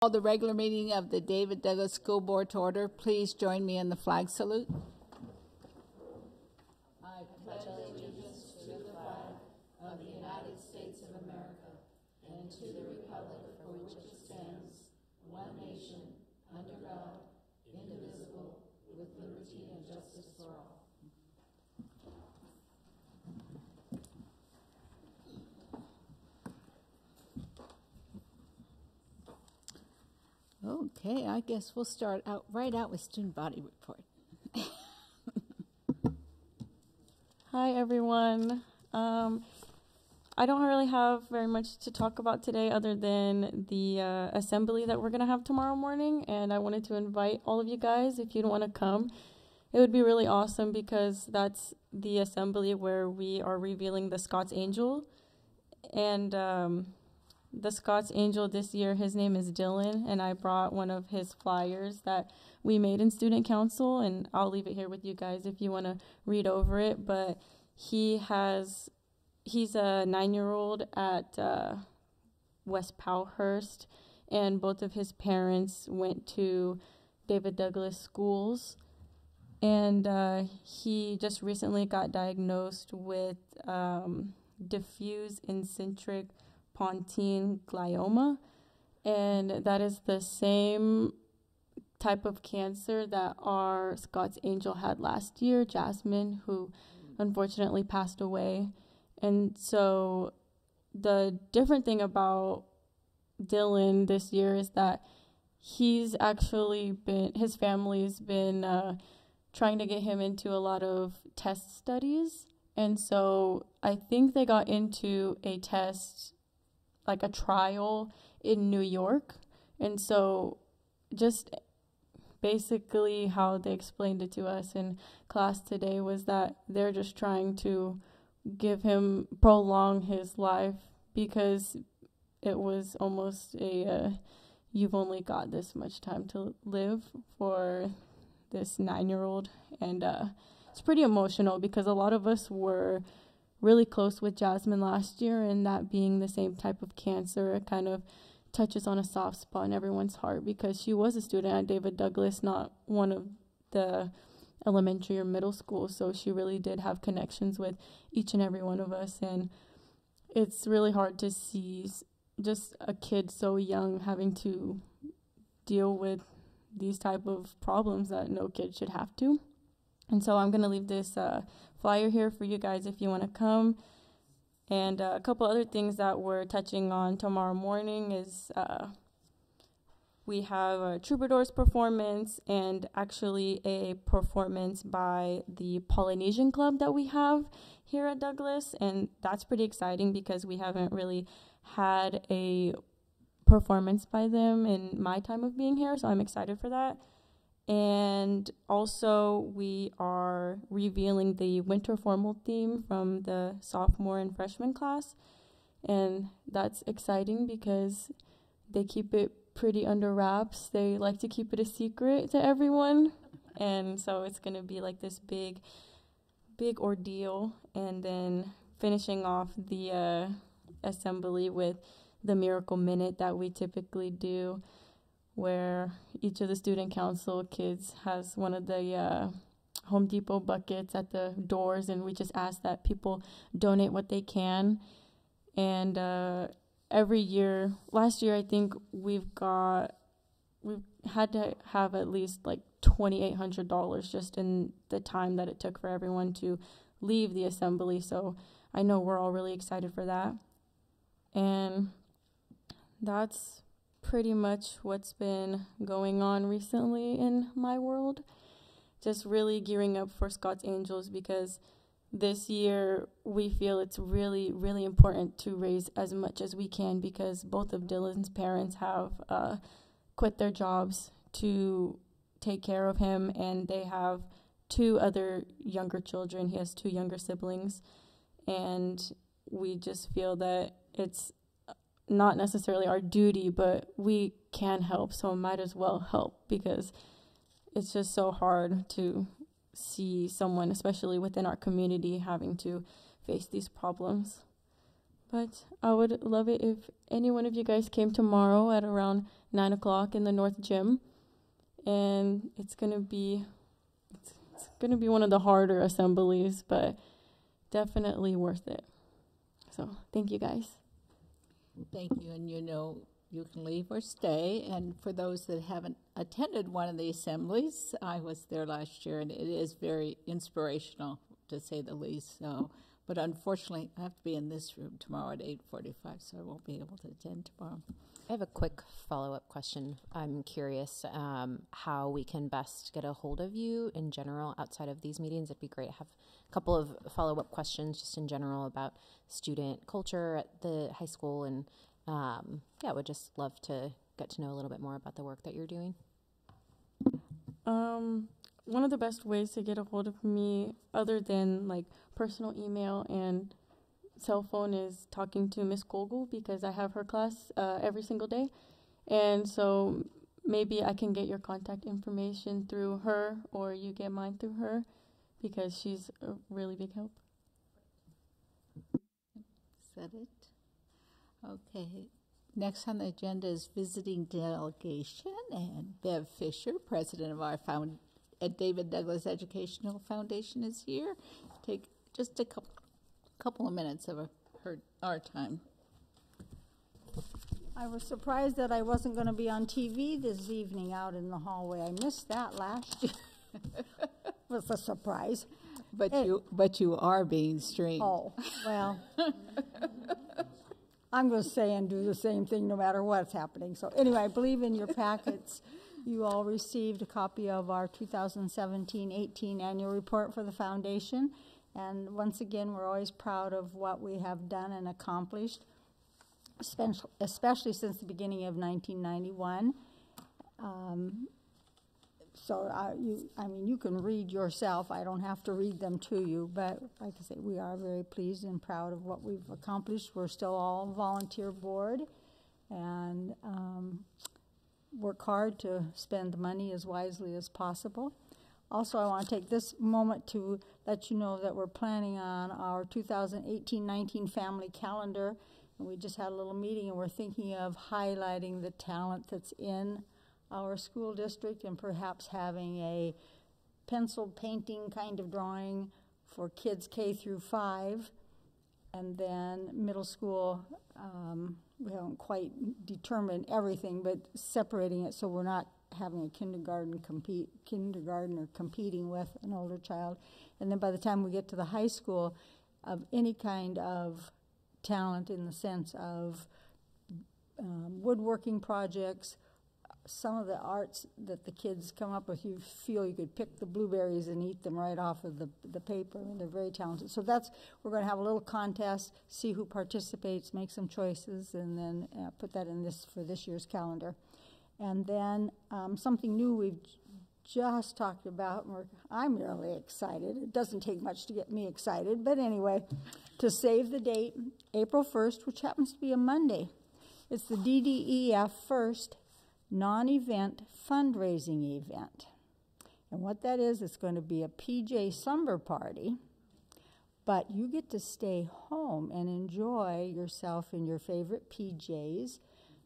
Call the regular meeting of the David Douglas School Board to order. Please join me in the flag salute. I pledge allegiance to the flag of the United States of America and to the republic for which it stands, one nation, under God, indivisible, with liberty and justice for all. Okay, I guess we'll start out with student body report. Hi, everyone. I don't really have very much to talk about today other than the assembly that we're going to have tomorrow morning, and I wanted to invite all of you guys, if you don't want to come. It would be really awesome because that's the assembly where we are revealing the Scots Angel, and the Scots Angel this year, his name is Dylan, and I brought one of his flyers that we made in student council, and I'll leave it here with you guys if you want to read over it. But he's a 9-year-old at West Powhurst, and both of his parents went to David Douglas schools, and he just recently got diagnosed with diffuse eccentric pontine glioma, and that is the same type of cancer that our Scots Angel had last year, Jasmine, who unfortunately passed away. And so the different thing about Dylan this year is that his family's been trying to get him into a lot of test studies, and so I think they got into a test, like a trial in New York. And so just basically how they explained it to us in class today was that they're just trying to prolong his life, because it was almost you've only got this much time to live for this 9-year-old. And it's pretty emotional because a lot of us were really close with Jasmine last year, and that being the same type of cancer, it kind of touches on a soft spot in everyone's heart because she was a student at David Douglas, not one of the elementary or middle schools, so she really did have connections with each and every one of us. And it's really hard to see just a kid so young having to deal with these type of problems that no kid should have to. And so I'm going to leave this flyer here for you guys if you want to come. And a couple other things that we're touching on tomorrow morning is we have a Troubadours performance, and actually a performance by the Polynesian Club that we have here at Douglas. And that's pretty exciting because we haven't really had a performance by them in my time of being here, so I'm excited for that. And also we are revealing the winter formal theme from the sophomore and freshman class, and that's exciting because they keep it pretty under wraps. They like to keep it a secret to everyone, and so it's going to be like this big ordeal. And then finishing off the assembly with the Miracle Minute that we typically do, where each of the student council kids has one of the Home Depot buckets at the doors, and we just ask that people donate what they can. And every year, last year I think we've had to have at least like $2,800 just in the time that it took for everyone to leave the assembly. So I know we're all really excited for that. And that's pretty much what's been going on recently in my world. Just really gearing up for Scots Angels because this year we feel it's really, really important to raise as much as we can, because both of Dylan's parents have quit their jobs to take care of him, and they have 2 other younger children. He has 2 younger siblings, and we just feel that it's not necessarily our duty, but we can help, so might as well help, because it's just so hard to see someone, especially within our community, having to face these problems. But I would love it if any one of you guys came tomorrow at around 9 o'clock in the North Gym. And it's gonna be one of the harder assemblies, but definitely worth it. So thank you guys. Thank you. And you can leave or stay. And for those that haven't attended one of the assemblies, I was there last year, and it is very inspirational, to say the least. So, but unfortunately, I have to be in this room tomorrow at 8:45, so I won't be able to attend tomorrow. I have a quick follow-up question. I'm curious how we can best get a hold of you in general outside of these meetings. It'd be great to have a couple of follow-up questions just in general about student culture at the high school. And would just love to get to know a little bit more about the work that you're doing. One of the best ways to get a hold of me, other than like personal email and cell phone, is talking to Miss Kolgel, because I have her class every single day. And so maybe I can get your contact information through her, or you get mine through her, because she's a really big help. Is that it? Okay. Next on the agenda is visiting delegation, and Bev Fisher, president of our David Douglas Educational Foundation, is here. Take just a couple of minutes of our time. I was surprised that I wasn't going to be on TV this evening out in the hallway. I missed that last year. It was a surprise. But you are being streamed. Oh, well, I'm going to say and do the same thing no matter what's happening. So anyway, I believe in your packets you all received a copy of our 2017-18 annual report for the foundation. And once again, we're always proud of what we have done and accomplished, especially since the beginning of 1991. You can read yourself. I don't have to read them to you, but like I say, we are very pleased and proud of what we've accomplished. We're still all volunteer board, and work hard to spend the money as wisely as possible. Also, I want to take this moment to let you know that we're planning on our 2018-19 family calendar. And we just had a little meeting, and we're thinking of highlighting the talent that's in our school district, and perhaps having a pencil painting kind of drawing for kids K through 5. And then middle school, we haven't quite determined everything, but separating it so we're not having a kindergartner competing with an older child. And then by the time we get to the high school, of any kind of talent in the sense of woodworking projects, some of the arts that the kids come up with, you feel you could pick the blueberries and eat them right off of the paper. They're very talented. So we're going to have a little contest, see who participates, make some choices, and then put that in for this year's calendar. And then something new we've just talked about, and I'm really excited. It doesn't take much to get me excited, but anyway, to save the date, April 1st, which happens to be a Monday. It's the DDEF First non-event fundraising event. And what that is, it's going to be a PJ slumber party, but you get to stay home and enjoy yourself in your favorite PJs,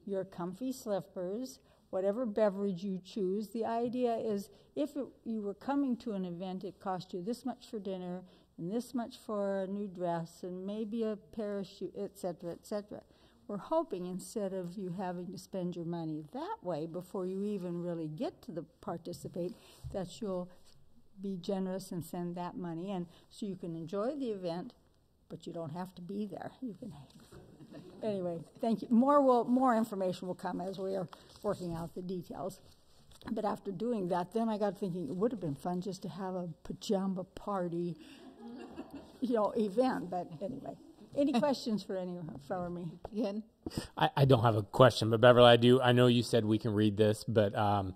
your comfy slippers, whatever beverage you choose. The idea is if you were coming to an event, it cost you this much for dinner and this much for a new dress and maybe a pair of shoes, etc., etc. We're hoping instead of you having to spend your money that way before you even really get to participate, that you'll be generous and send that money in so you can enjoy the event, but you don't have to be there. You can. Anyway, thank you. More information will come as we are working out the details. But after doing that, then I got thinking it would have been fun just to have a pajama party, event. But anyway. Any questions for me? Again? I don't have a question, but Beverly, I know you said we can read this, but I'm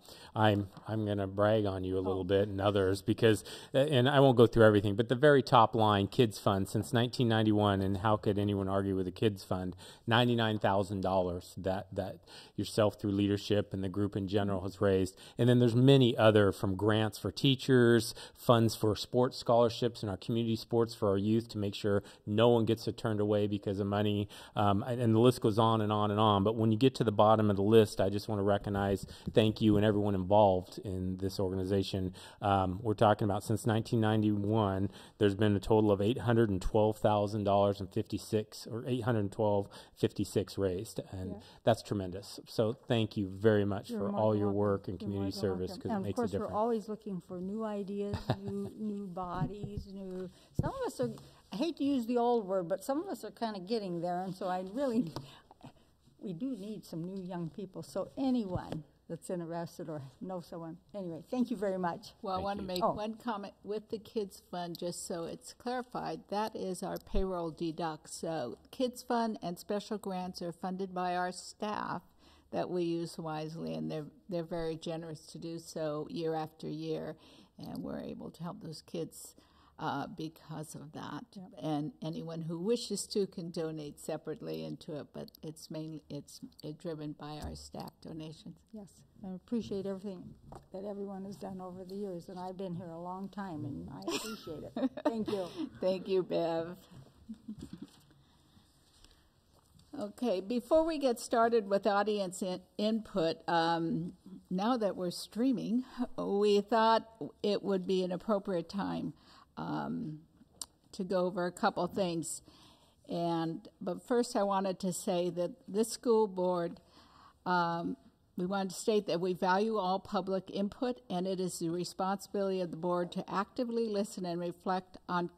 going to brag on you a little bit and others because, and I won't go through everything, but the very top line, Kids Fund, since 1991, and how could anyone argue with a Kids Fund? $99,000 that yourself through leadership and the group in general has raised, and then there's many other, from grants for teachers, funds for sports scholarships in our community sports for our youth to make sure no one gets turned away because of money, and the list goes on and on and on. But when you get to the bottom of the list, I just want to recognize, thank you, and everyone involved in this organization. We're talking about since 1991, there's been a total of $812,056 or $812.56 raised, and that's tremendous. So thank you very much for all your work and community service, because it makes a difference. And of course, we're always looking for new ideas, new bodies, new. Some of us are. I hate to use the old word, but some of us are kind of getting there, and so we do need some new young people. So anyone that's interested or know someone. Anyway, thank you very much. Well, I want to make one comment with the Kids Fund, just so it's clarified. That is our payroll deduct. So Kids Fund and special grants are funded by our staff that we use wisely, and they're very generous to do so year after year, and we're able to help those kids because of that. Yep. And anyone who wishes to can donate separately into it, but it's driven by our staff donations. Yes, I appreciate everything that everyone has done over the years, and I've been here a long time, and I appreciate it. Thank you. Thank you, Bev. Okay, before we get started with audience input, now that we're streaming, we thought it would be an appropriate time to go over a couple things. But first I wanted to say that this school board, we wanted to state that we value all public input, and it is the responsibility of the board to actively listen and reflect on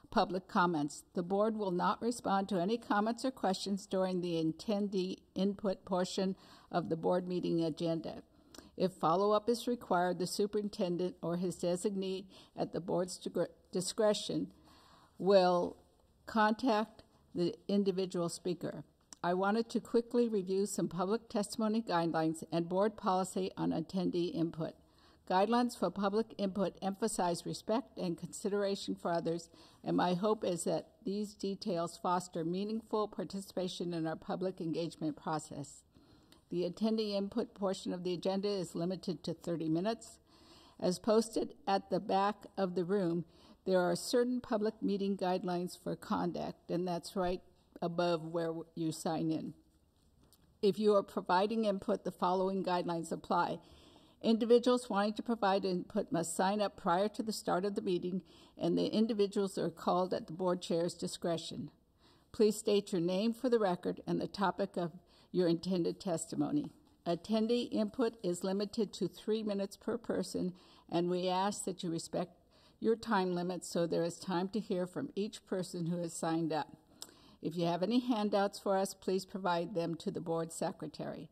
public comments. The board will not respond to any comments or questions during the attendee input portion of the board meeting agenda. If follow-up is required, the superintendent or his designee at the board's discretion will contact the individual speaker. I wanted to quickly review some public testimony guidelines and board policy on attendee input. Guidelines for public input emphasize respect and consideration for others, and my hope is that these details foster meaningful participation in our public engagement process. The attendee input portion of the agenda is limited to 30 minutes. As posted at the back of the room, there are certain public meeting guidelines for conduct, and that's right above where you sign in. If you are providing input, the following guidelines apply. Individuals wanting to provide input must sign up prior to the start of the meeting, and the individuals are called at the board chair's discretion. Please state your name for the record and the topic of your intended testimony. Attendee input is limited to 3 minutes per person, and we ask that you respect your time limit so there is time to hear from each person who has signed up. If you have any handouts for us, please provide them to the board secretary.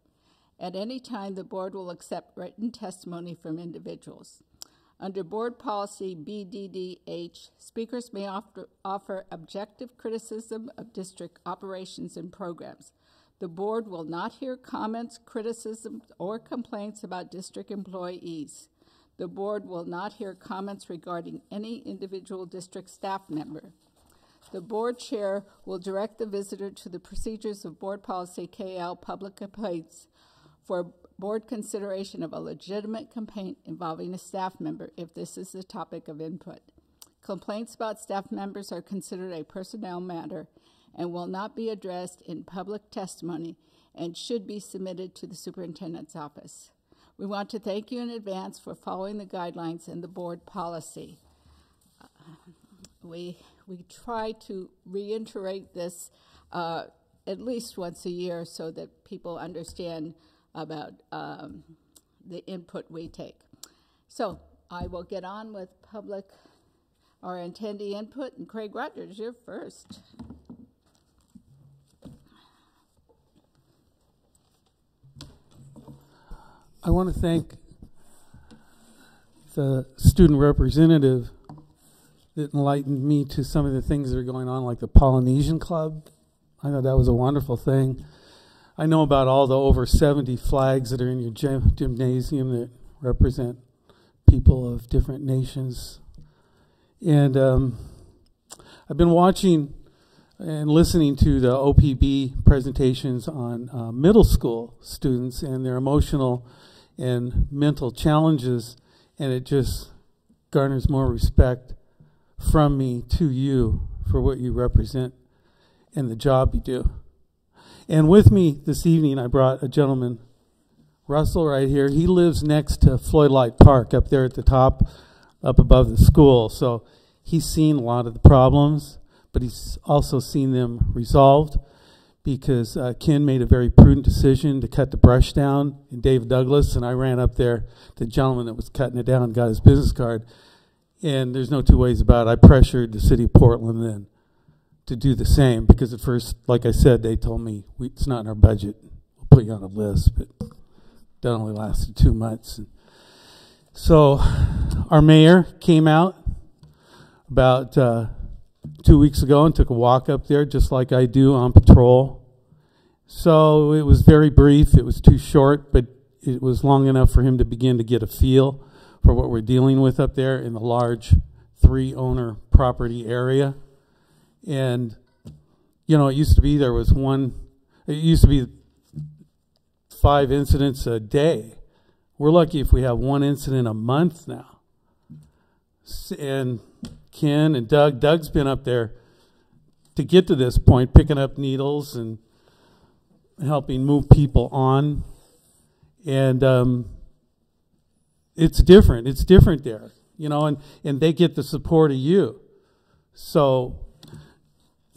At any time, the board will accept written testimony from individuals. Under board policy BDDH, speakers may offer objective criticism of district operations and programs. The board will not hear comments, criticisms, or complaints about district employees. The board will not hear comments regarding any individual district staff member. The board chair will direct the visitor to the procedures of board policy KL public complaints for board consideration of a legitimate complaint involving a staff member if this is the topic of input. Complaints about staff members are considered a personnel matter and will not be addressed in public testimony and should be submitted to the superintendent's office. We want to thank you in advance for following the guidelines and the board policy. We try to reiterate this at least once a year so that people understand about the input we take. So I will get on with public or attendee input, and Craig Rogers, you're first. I want to thank the student representative that enlightened me to some of the things that are going on, like the Polynesian Club. I thought that was a wonderful thing. I know about all the over 70 flags that are in your gymnasium that represent people of different nations. And I've been watching and listening to the OPB presentations on middle school students and their emotional and mental challenges, and it just garners more respect from me to you for what you represent and the job you do. And with me this evening, I brought a gentleman, Russell, right here. He lives next to Floyd Light Park up there at the top, up above the school. So he's seen a lot of the problems, but he's also seen them resolved because Ken made a very prudent decision to cut the brush down in David Douglas, and I ran up there to the gentleman that was cutting it down, got his business card, and there's no two ways about it. I pressured the city of Portland then to do the same because at first, like I said, they told me, it's not in our budget. We'll put you on a list, but that only lasted 2 months. So our mayor came out about 2 weeks ago and took a walk up there just like I do on patrol. So it was very brief. It was too short, but it was long enough for him to begin to get a feel for what we're dealing with up there in the large 3-owner property area. And, you know, it used to be 5 incidents a day. We're lucky if we have 1 incident a month now. And Ken and Doug's been up there to get to this point, picking up needles and helping move people on. And it's different. It's different there, you know, and they get the support of you. So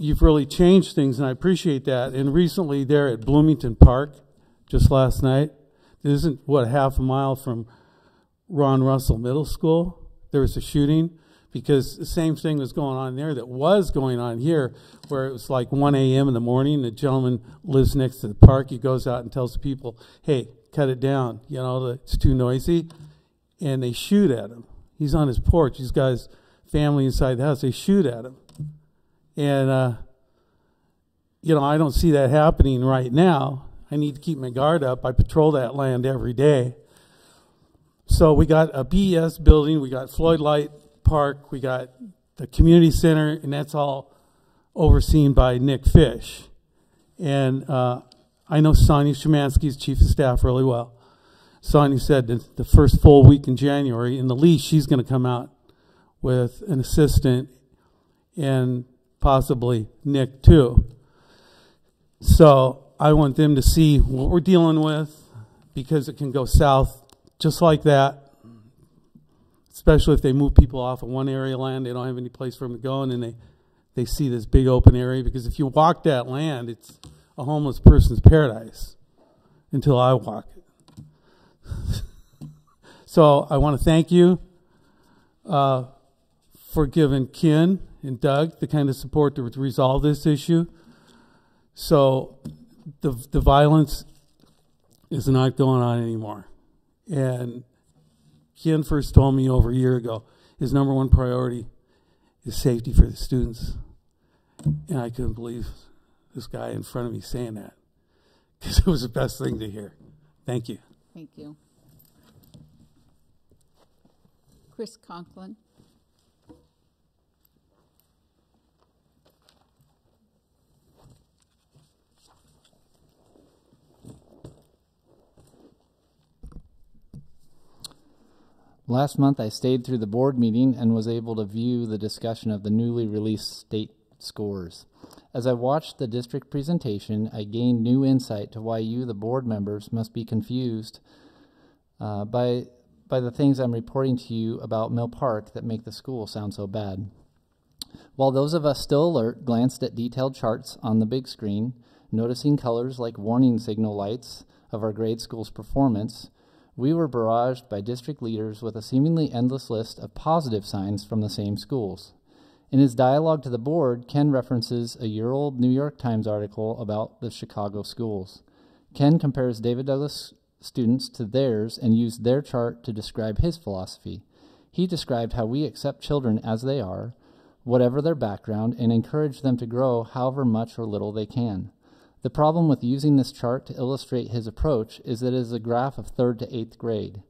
you've really changed things, and I appreciate that. And recently there at Bloomington Park, just last night, it isn't, half a mile from Ron Russell Middle School, there was a shooting because the same thing was going on there that was going on here, where it was like 1 a.m. in the morning. The gentleman lives next to the park. He goes out and tells the people, hey, cut it down. You know, it's too noisy. And they shoot at him. He's on his porch. He's got his family inside the house. They shoot at him. And, you know, I don't see that happening right now. I need to keep my guard up. I patrol that land every day. So we got a BES building. We got Floyd Light Park. We got the community center, and that's all overseen by Nick Fish. And I know Sonia Szymanski's chief of staff really well. Sonia said that the first full week in January, in the lease, she's going to come out with an assistant and possibly Nick too. So I want them to see what we're dealing with because it can go south just like that, especially if they move people off of one area of land. They don't have any place for them to go, and then they see this big open area, because if you walk that land, it's a homeless person's paradise until I walk it. So I want to thank you for giving Ken and Doug the kind of support to resolve this issue. So the violence is not going on anymore. And Ken first told me over a year ago his number one priority is safety for the students. And I couldn't believe this guy in front of me saying that, because it was the best thing to hear. Thank you. Thank you. Chris Conklin. Last month, I stayed through the board meeting and was able to view the discussion of the newly released state scores. As I watched the district presentation, I gained new insight to why you, the board members, must be confused by the things I'm reporting to you about Mill Park that make the school sound so bad. While those of us still alert glanced at detailed charts on the big screen, noticing colors like warning signal lights of our grade school's performance, we were barraged by district leaders with a seemingly endless list of positive signs from the same schools. In his dialogue to the board, Ken references a year-old New York Times article about the Chicago schools. Ken compares David Douglas students to theirs and used their chart to describe his philosophy. He described how we accept children as they are, whatever their background, and encourage them to grow however much or little they can. The problem with using this chart to illustrate his approach is that it is a graph of 3rd to 8th grade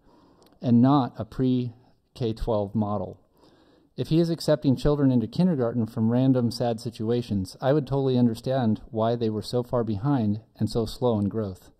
and not a pre-K-12 model. If he is accepting children into kindergarten from random sad situations, I would totally understand why they were so far behind and so slow in growth.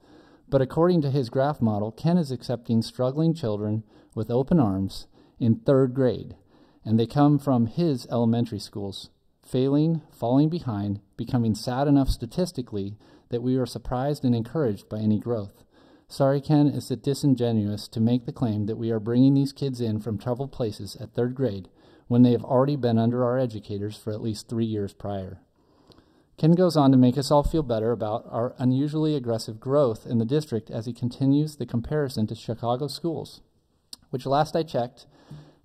But according to his graph model, Ken is accepting struggling children with open arms in 3rd grade, and they come from his elementary schools, failing, falling behind, becoming sad enough statistically that we are surprised and encouraged by any growth. Sorry, Ken, is it disingenuous to make the claim that we are bringing these kids in from troubled places at 3rd grade when they have already been under our educators for at least 3 years prior. Ken goes on to make us all feel better about our unusually aggressive growth in the district as he continues the comparison to Chicago schools, which last I checked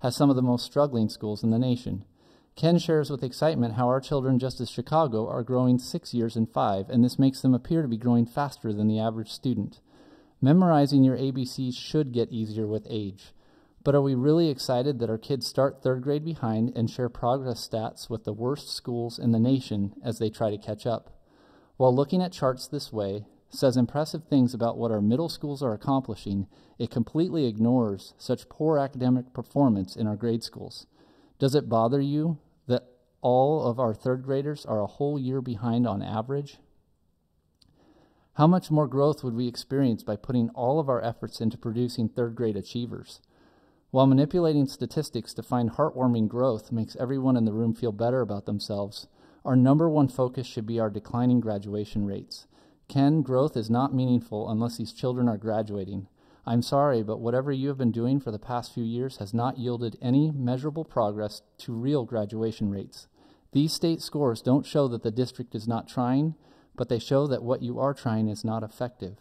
has some of the most struggling schools in the nation. Ken shares with excitement how our children, just as Chicago, are growing 6 years in 5, and this makes them appear to be growing faster than the average student. Memorizing your ABCs should get easier with age. But are we really excited that our kids start 3rd grade behind and share progress stats with the worst schools in the nation as they try to catch up? While looking at charts this way says impressive things about what our middle schools are accomplishing, it completely ignores such poor academic performance in our grade schools. Does it bother you that all of our 3rd graders are a whole year behind on average? How much more growth would we experience by putting all of our efforts into producing 3rd grade achievers? While manipulating statistics to find heartwarming growth makes everyone in the room feel better about themselves, our number one focus should be our declining graduation rates. Ken, growth is not meaningful unless these children are graduating. I'm sorry, but whatever you have been doing for the past few years has not yielded any measurable progress to real graduation rates. These state scores don't show that the district is not trying, but they show that what you are trying is not effective.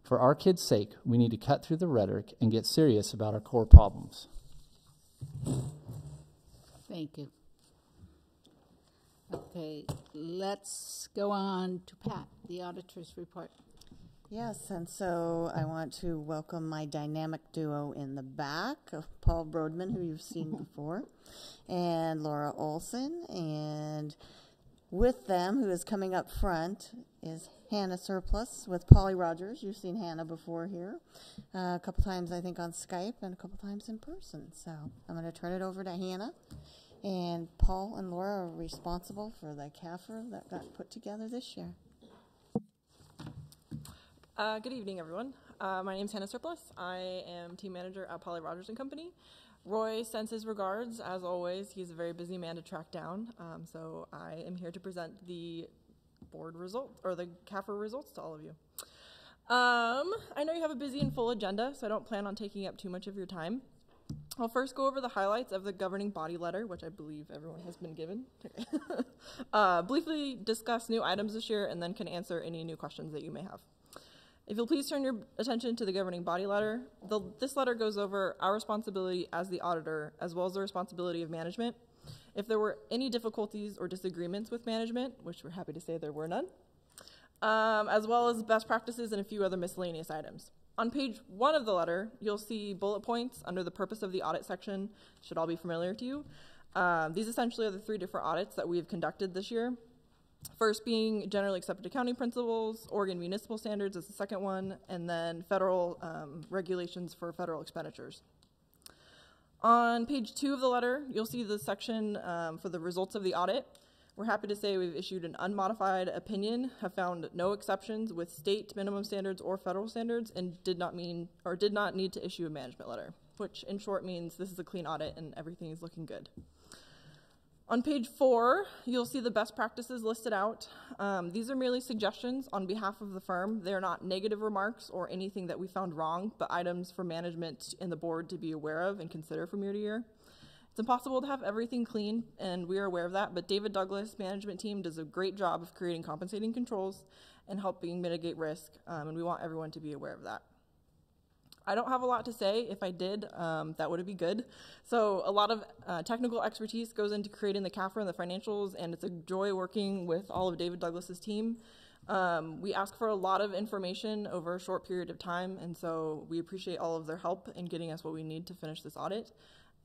For our kids' sake, we need to cut through the rhetoric and get serious about our core problems. Thank you. Okay, let's go on to Pat, the auditor's report. Yes, and so I want to welcome my dynamic duo in the back, Paul Brodman, who you've seen before, and Laura Olson. And with them, who is coming up front, is Hannah Surplus with Polly Rogers. You've seen Hannah before here, a couple times, I think, on Skype and a couple times in person. So I'm going to turn it over to Hannah. And Paul and Laura are responsible for the CAFR that got put together this year. Good evening, everyone. My name is Hannah Surplus. I am team manager at Polly Rogers & Company. Roy sends his regards. As always, he's a very busy man to track down, so I am here to present the board results, or the CAFR results, to all of you. I know you have a busy and full agenda, so I don't plan on taking up too much of your time. I'll first go over the highlights of the governing body letter, which I believe everyone has been given. Briefly discuss new items this year, and then can answer any new questions that you may have. If you'll please turn your attention to the governing body letter, this letter goes over our responsibility as the auditor, as well as the responsibility of management. If there were any difficulties or disagreements with management, which we're happy to say there were none, as well as best practices and a few other miscellaneous items. On page 1 of the letter, you'll see bullet points under the purpose of the audit section. Should all be familiar to you. These essentially are the 3 different audits that we have conducted this year. First being generally accepted accounting principles, Oregon municipal standards is the second one, and then federal regulations for federal expenditures. On page 2 of the letter, you'll see the section for the results of the audit. We're happy to say we've issued an unmodified opinion, have found no exceptions with state minimum standards or federal standards, and did not need to issue a management letter, which in short means this is a clean audit and everything is looking good. On page 4, you'll see the best practices listed out. These are merely suggestions on behalf of the firm. They are not negative remarks or anything that we found wrong, but items for management and the board to be aware of and consider from year to year. It's impossible to have everything clean, and we are aware of that, but David Douglas' management team does a great job of creating compensating controls and helping mitigate risk, and we want everyone to be aware of that. I don't have a lot to say. If I did, that would be good. So a lot of technical expertise goes into creating the CAFR and the financials, and it's a joy working with all of David Douglas's team. We ask for a lot of information over a short period of time, and so we appreciate all of their help in getting us what we need to finish this audit.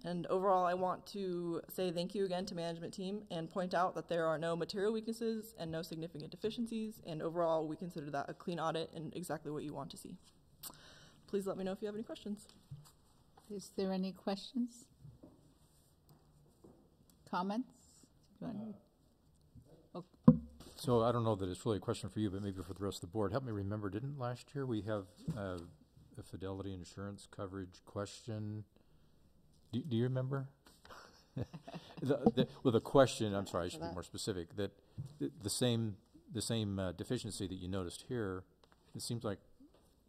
And overall, I want to say thank you again to management team and point out that there are no material weaknesses and no significant deficiencies. And overall, we consider that a clean audit and exactly what you want to see. Please let me know if you have any questions. Is there any questions? Comments? Do you want to- So I don't know that it's really a question for you, but maybe for the rest of the board. Help me remember, didn't last year we have a fidelity insurance coverage question? Do you remember? The question, I'm sorry, I should be more specific, that the same deficiency that you noticed here, it seems like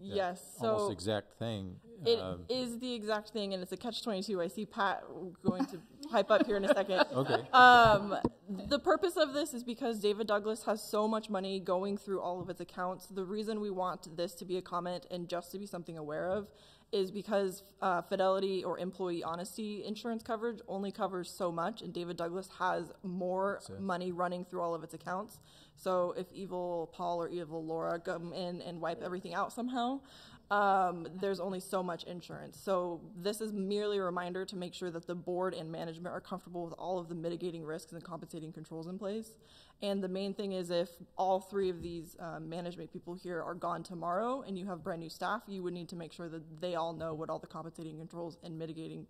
Yes, almost so exact thing. it is the exact thing, and it's a catch-22. I see Pat going to pipe up here in a second. Okay. The purpose of this is because David Douglas has so much money going through all of its accounts. The reason we want this to be a comment and just to be something aware of is because fidelity or employee honesty insurance coverage only covers so much, and David Douglas has more money running through all of its accounts. So if evil Paul or evil Laura come in and wipe everything out somehow, there's only so much insurance. So this is merely a reminder to make sure that the board and management are comfortable with all of the mitigating risks and compensating controls in place. And the main thing is if all three of these management people here are gone tomorrow and you have brand new staff, you would need to make sure that they all know what all the compensating controls and mitigating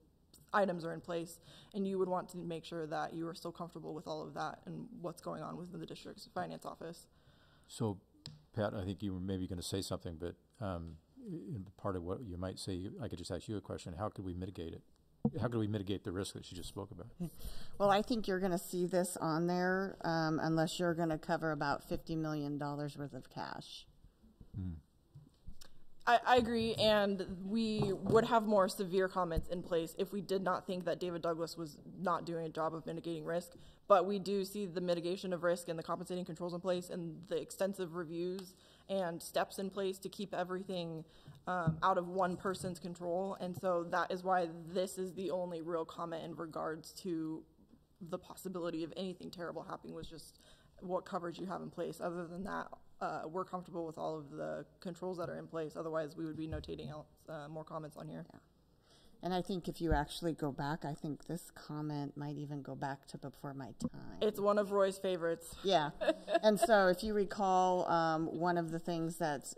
items are in place, and you would want to make sure that you are still comfortable with all of that and what's going on within the district's finance office. So, Pat, I think you were maybe going to say something, but in part of what you might say, I could just ask you a question. How could we mitigate it? How could we mitigate the risk that she just spoke about? Well, I think you're going to see this on there unless you're going to cover about $50 million worth of cash. I agree, and we would have more severe comments in place if we did not think that David Douglas was not doing a job of mitigating risk. But we do see the mitigation of risk and the compensating controls in place and the extensive reviews and steps in place to keep everything out of one person's control. And so that is why this is the only real comment in regards to the possibility of anything terrible happening, was just what coverage you have in place. Other than that, we're comfortable with all of the controls that are in place. Otherwise, we would be notating out more comments on here. Yeah. And I think if you actually go back, I think this comment might even go back to before my time. It's one of Roy's favorites. Yeah. And so if you recall, one of the things that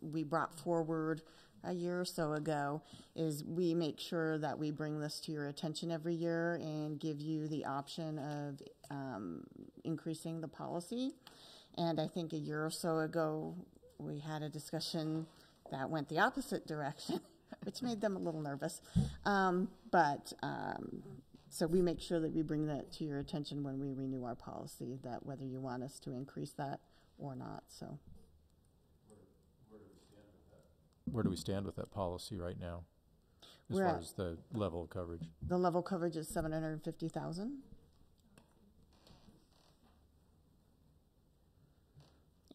we brought forward a year or so ago is we make sure that we bring this to your attention every year and give you the option of increasing the policy. And I think a year or so ago, we had a discussion that went the opposite direction, which made them a little nervous. So we make sure that we bring that to your attention when we renew our policy, that whether you want us to increase that or not. So, Where do we stand with that policy right now, as We're far at- as the level of coverage? the level coverage is $750,000.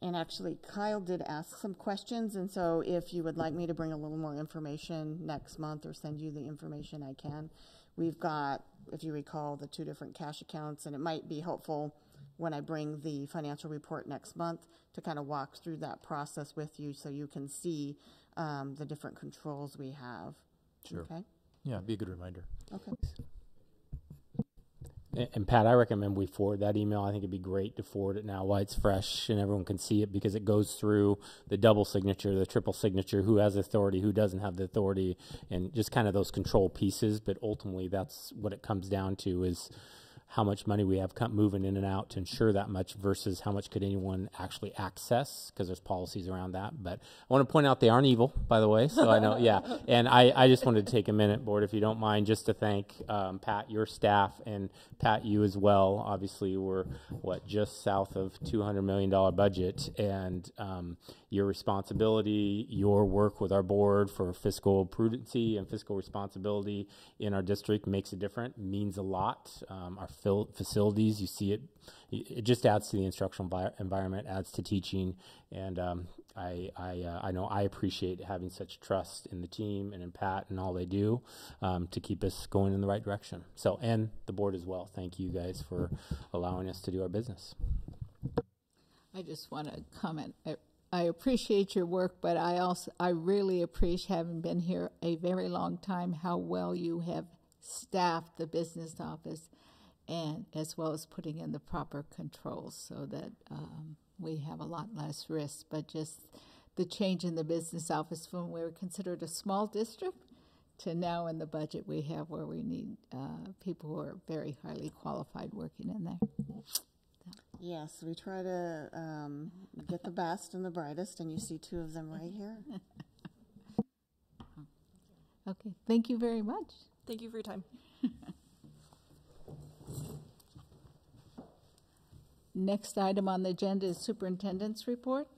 And actually, Kyle did ask some questions, and so if you would like me to bring a little more information next month or send you the information, I can. We've got, if you recall, the 2 different cash accounts, and it might be helpful when I bring the financial report next month to kind of walk through that process with you so you can see the different controls we have. Sure. Okay? Yeah, be a good reminder. Okay. And Pat, I recommend we forward that email. I think it'd be great to forward it now while it's fresh and everyone can see it, because it goes through the double signature, the triple signature, who has authority, who doesn't have the authority, and just kind of those control pieces. But ultimately, that's what it comes down to, is how much money we have moving in and out to ensure that much versus how much could anyone actually access, because there's policies around that. But I want to point out they aren't evil, by the way, so I know, yeah. And I just wanted to take a minute, board, if you don't mind, just to thank Pat, your staff, and Pat, you as well. Obviously, we're, just south of $200 million budget, and your responsibility, your work with our board for fiscal prudency and fiscal responsibility in our district makes a difference, means a lot. Our facilities, you see it just adds to the instructional environment, adds to teaching, and I know I appreciate having such trust in the team and in Pat and all they do to keep us going in the right direction. So, and the board as well. Thank you guys for allowing us to do our business. I just want to comment. I appreciate your work, but I really appreciate, having been here a very long time, how well you have staff the business office, and as well as putting in the proper controls so that we have a lot less risk. But just the change in the business office from where we were considered a small district to now in the budget we have where we need people who are very highly qualified working in there. Yes, we try to get the best and the brightest, and you see two of them right here. Okay, thank you very much. Thank you for your time. Next item on the agenda is superintendent's report.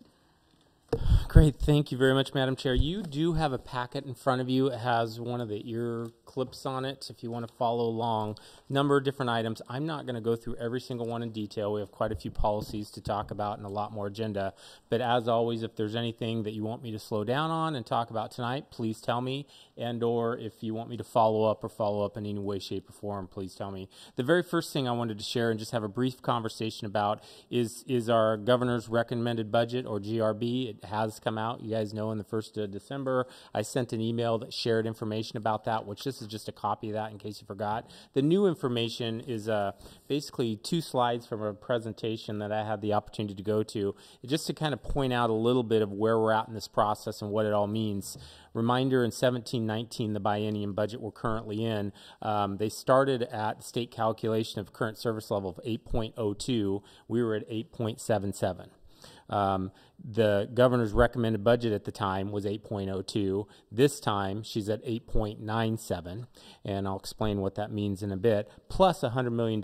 Great. Thank you very much, Madam Chair. You do have a packet in front of you. It has one of the ear clips on it if you want to follow along. Number of different items. I'm not going to go through every single one in detail. We have quite a few policies to talk about and a lot more agenda. But as always, if there's anything that you want me to slow down on and talk about tonight, please tell me. And or if you want me to follow up in any way, shape, or form, please tell me. The very first thing I wanted to share and just have a brief conversation about is our governor's recommended budget, or GRB. It has come out. You guys know, in the 1st of December, I sent an email that shared information about that, which this is just a copy of that in case you forgot. The new information is basically 2 slides from a presentation that I had the opportunity to go to, just to kind of point out a little bit of where we're at in this process and what it all means. Reminder, in 17-19, the biennium budget we're currently in, they started at the state calculation of current service level of 8.02. We were at 8.77. The governor's recommended budget at the time was 8.02. This time, she's at 8.97, and I'll explain what that means in a bit, plus $100 million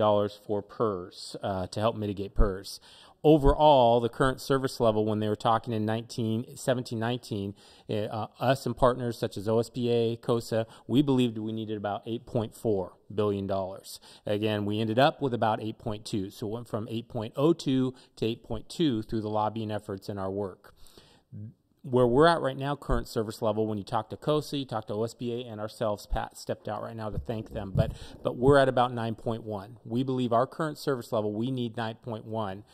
for PERS to help mitigate PERS. Overall, the current service level, when they were talking in 17-19, us and partners such as OSBA, COSA, we believed we needed about $8.4 billion. Again, we ended up with about 8.2, so it went from 8.02 to 8.2 through the lobbying efforts in our work. Where we're at right now, current service level, when you talk to COSA, you talk to OSBA, and ourselves, Pat stepped out right now to thank them, but we're at about 9.1. We believe our current service level, we need 9.1.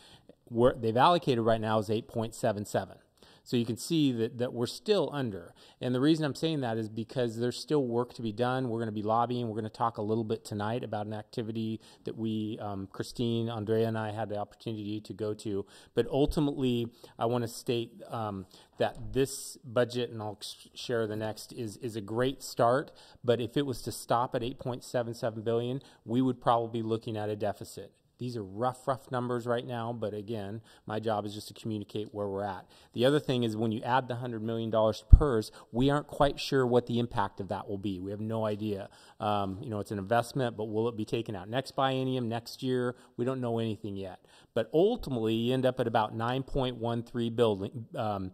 They've allocated right now is 8.77. So you can see that we're still under. And the reason I'm saying that is because there's still work to be done. We're going to be lobbying. We're going to talk a little bit tonight about an activity that we, Christine, Andrea, and I had the opportunity to go to. But ultimately, I want to state that this budget, and I'll share the next, is a great start. But if it was to stop at $8.77 billion, we would probably be looking at a deficit. These are rough numbers right now, but again, my job is just to communicate where we're at. The other thing is when you add the $100 million to PERS, we aren't quite sure what the impact of that will be. We have no idea. It's an investment, but will it be taken out next biennium, next year? We don't know anything yet. But ultimately, you end up at about 9.13 billion, 8.9,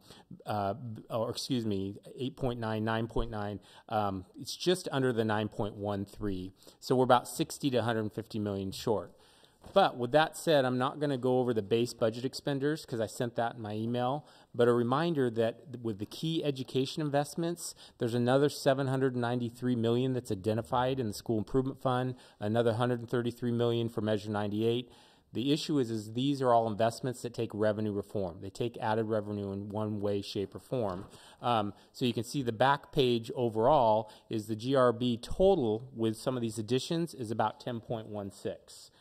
9.9. It's just under the 9.13. So we're about 60 to 150 million short. But with that said, I'm not going to go over the base budget expenditures because I sent that in my email. But a reminder that with the key education investments, there's another $793 million that's identified in the school improvement fund, another $133 million for Measure 98. The issue is these are all investments that take revenue reform. They take added revenue in one way, shape, or form. So you can see the back page overall is the GRB total with some of these additions is about 10.16.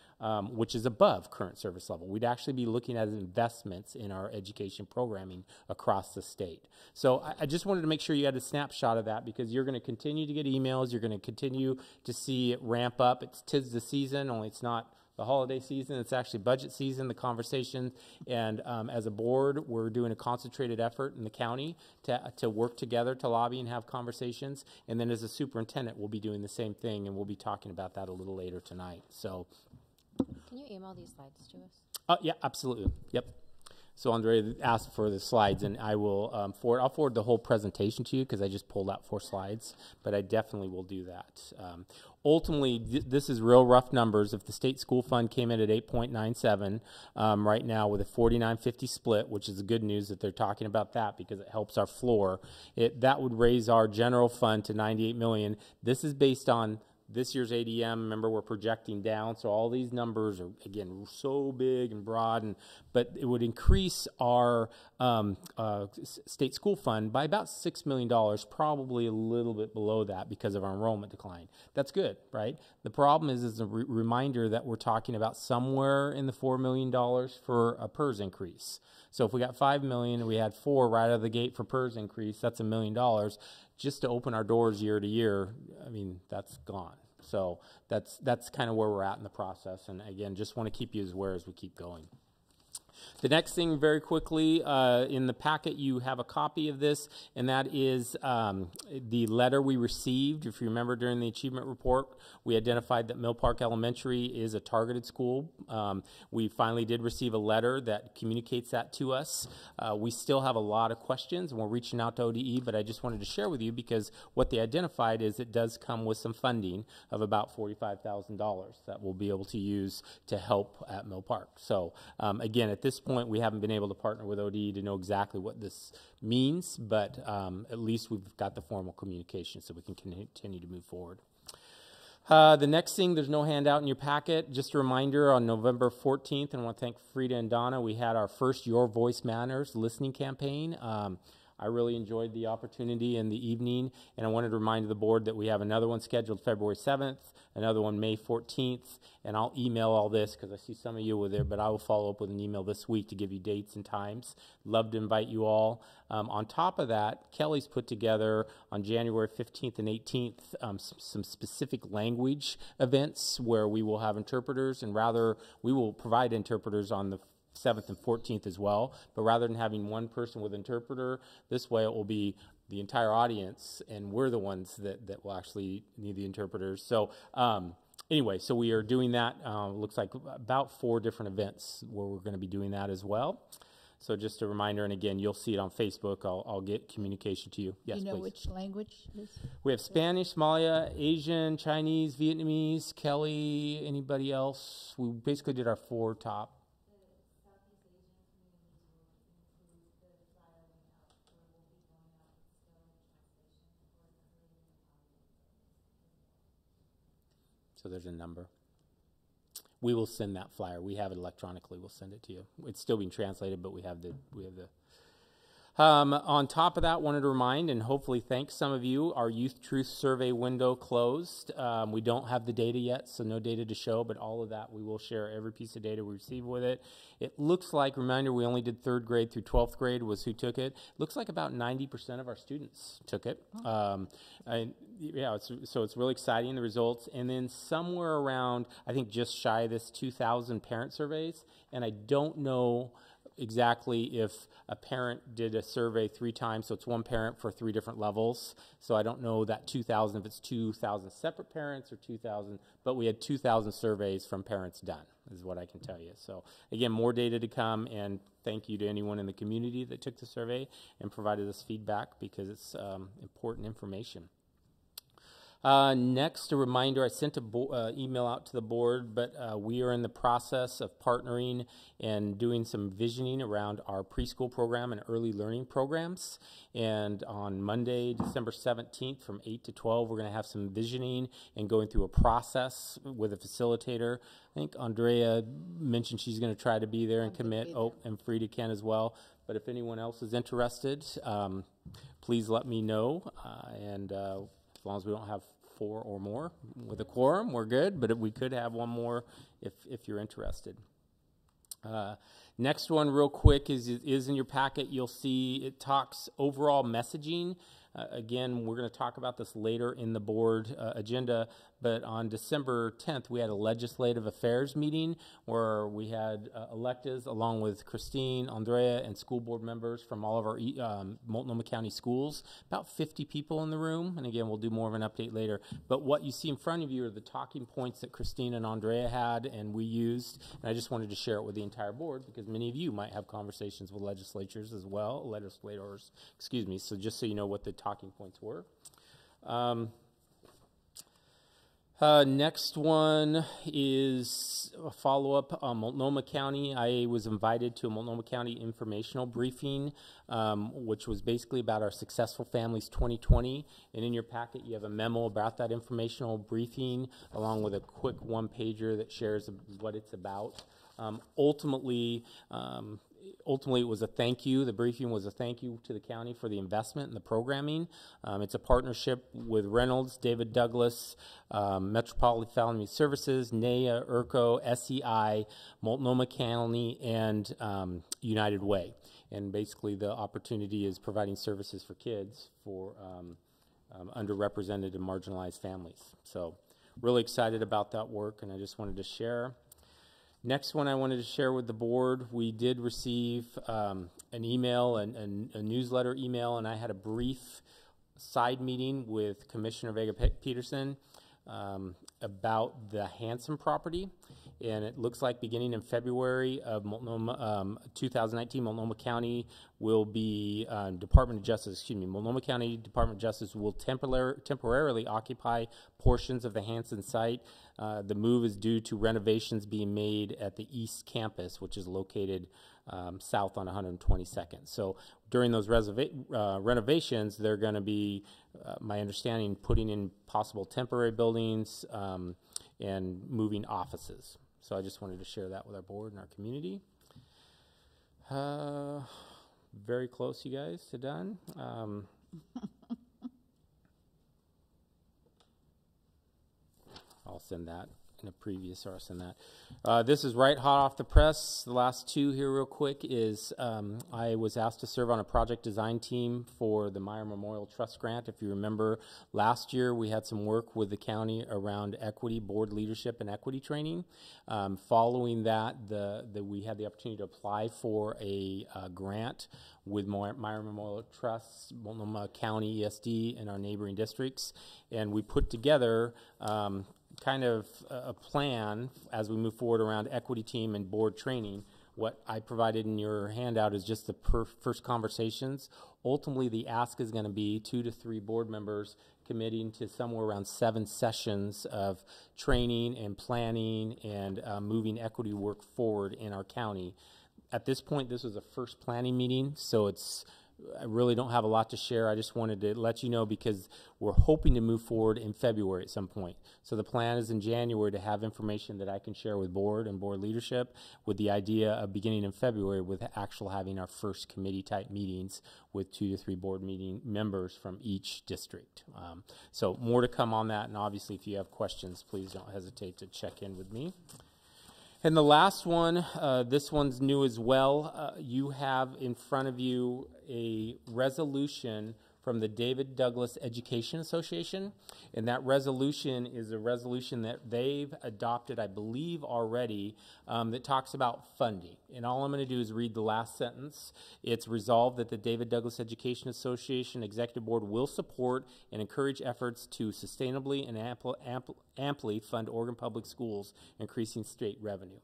Which is above current service level. We'd actually be looking at investments in our education programming across the state. So I just wanted to make sure you had a snapshot of that because you're going to continue to get emails. You're going to continue to see it ramp up. It's 'tis the season, only it's not the holiday season. It's actually budget season, the conversation. And as a board, we're doing a concentrated effort in the county to work together to lobby and have conversations. And then as a superintendent, we'll be doing the same thing, and we'll be talking about that a little later tonight. So. Can you email these slides to us? Yeah, absolutely. Yep. So Andrea asked for the slides, and I will I'll forward the whole presentation to you because I just pulled out 4 slides, but I definitely will do that. Ultimately, this is real rough numbers. If the state school fund came in at 8.97 right now with a 49-50 split, which is the good news that they're talking about that because it helps our floor, that would raise our general fund to $98 million. This is based on This year's ADM, remember, we're projecting down, so all these numbers are, again, so big and broad, but it would increase our state school fund by about $6 million, probably a little bit below that because of our enrollment decline. That's good, right? The problem is a reminder that we're talking about somewhere in the $4 million for a PERS increase. So if we got $5 million and we had $4 million right out of the gate for PERS increase, that's $1 million just to open our doors year to year. I mean, that's gone. So that's kind of where we're at in the process. And again, just want to keep you aware as we keep going. The next thing, very quickly, in the packet you have a copy of this, and that is the letter we received. If you remember, during the achievement report, we identified that Mill Park Elementary is a targeted school. We finally did receive a letter that communicates that to us. We still have a lot of questions, and we're reaching out to ODE, but I just wanted to share with you because what they identified is it does come with some funding of about $45,000 that we'll be able to use to help at Mill Park. So again, at this point, we haven't been able to partner with ODE to know exactly what this means, but at least we've got the formal communication so we can continue to move forward. The next thing, there's no handout in your packet. Just a reminder, on November 14th, and I want to thank Frida and Donna, we had our first Your Voice Matters listening campaign. I really enjoyed the opportunity in the evening, and I wanted to remind the board that we have another one scheduled February 7th, another one May 14th, and I'll email all this because I see some of you were there, but I will follow up with an email this week to give you dates and times. Love to invite you all. On top of that, Kelly's put together on January 15th and 18th some specific language events where we will have interpreters, and rather we will provide interpreters on the 7th and 14th as well, but rather than having one person with interpreter, this way it will be the entire audience, and we're the ones that will actually need the interpreters. So anyway, so we are doing that. Looks like about 4 different events where we're going to be doing that as well. So just a reminder, and again, you'll see it on Facebook. I'll get communication to you. Yes, Do you know please. which language is? We have Spanish, Somalia, Asian, Chinese, Vietnamese. Kelly, anybody else? We basically did our 4 top. So there's a number. We will send that flyer. We have it electronically. We'll send it to you. It's still being translated, but we have the. On top of that, wanted to remind and hopefully thank some of you. Our Youth Truth Survey window closed. We don't have the data yet, so no data to show, but all of that we will share every piece of data we receive with it. It looks like, reminder, we only did 3rd grade through 12th grade was who took it. Looks like about 90% of our students took it. So it's really exciting, the results. And then somewhere around, I think just shy of this 2,000 parent surveys, and I don't know exactly if a parent did a survey 3 times, so it's one parent for 3 different levels. So I don't know that 2,000, if it's 2,000 separate parents or 2,000, but we had 2,000 surveys from parents done, is what I can tell you. So again, more data to come, and thank you to anyone in the community that took the survey and provided us feedback because it's important information. Next, a reminder, I sent an email out to the board, but we are in the process of partnering and doing some visioning around our preschool program and early learning programs. And on Monday, December 17th from 8 to 12, we're going to have some visioning and going through a process with a facilitator. I think Andrea mentioned she's going to try to be there and commit. Oh, and Frida can as well. But if anyone else is interested, please let me know. As long as we don't have 4 or more with a quorum, we're good, but we could have one more if you're interested. Next one real quick is in your packet. You'll see it talks overall messaging. Again, we're going to talk about this later in the board agenda, but on December 10th, we had a legislative affairs meeting where we had electeds along with Christine, Andrea, and school board members from all of our Multnomah County schools, about 50 people in the room. And again, we'll do more of an update later. But what you see in front of you are the talking points that Christine and Andrea had and we used. And I just wanted to share it with the entire board because many of you might have conversations with legislators as well, excuse me. So just so you know what the talking points were. Next one is a follow-up on Multnomah County. I was invited to a Multnomah County informational briefing, which was basically about our Successful Families 2020. And in your packet, you have a memo about that informational briefing, along with a quick one-pager that shares what it's about. Ultimately, it was a thank you. The briefing was a thank you to the county for the investment in the programming. It's a partnership with Reynolds, David Douglas, Metropolitan Family Services, NEA, ERCO, SEI, Multnomah County, and United Way. And basically the opportunity is providing services for kids for underrepresented and marginalized families. So really excited about that work, and I just wanted to share. Next one I wanted to share with the board, we did receive an email, a newsletter email, and I had a brief side meeting with Commissioner Vega-Peterson about the Hanson property. And it looks like beginning in February of 2019, Multnomah County will be, Multnomah County Department of Justice will temporarily occupy portions of the Hanson site. The move is due to renovations being made at the East Campus, which is located south on 122nd. So during those renovations, they're going to be, my understanding, putting in possible temporary buildings and moving offices. So I just wanted to share that with our board and our community. Very close, you guys, to done. I'll send that in a previous, or I'll send that. This is right hot off the press. The last two here real quick is I was asked to serve on a project design team for the Meyer Memorial Trust Grant. If you remember, last year we had some work with the county around equity, board leadership, and equity training. Following that, we had the opportunity to apply for a grant with Meyer Memorial Trust, Multnomah County ESD, and our neighboring districts. And we put together kind of a plan as we move forward around equity team and board training. What I provided in your handout is just the first conversations. Ultimately, the ask is going to be 2 to 3 board members committing to somewhere around 7 sessions of training and planning and moving equity work forward in our county. At this point, this was a first planning meeting, so I really don't have a lot to share. I just wanted to let you know because we're hoping to move forward in February at some point. So the plan is in January to have information that I can share with board and board leadership, with the idea of beginning in February with having our first committee type meetings with 2 to 3 board meeting members from each district. So more to come on that, and obviously if you have questions, please don't hesitate to check in with me. And the last one, this one's new as well. You have in front of you a resolution from the David Douglas Education Association. And that resolution is a resolution that they've adopted, I believe, already, that talks about funding. And all I'm going to do is read the last sentence. It's resolved that the David Douglas Education Association Executive Board will support and encourage efforts to sustainably and amply fund Oregon Public Schools, increasing state revenue.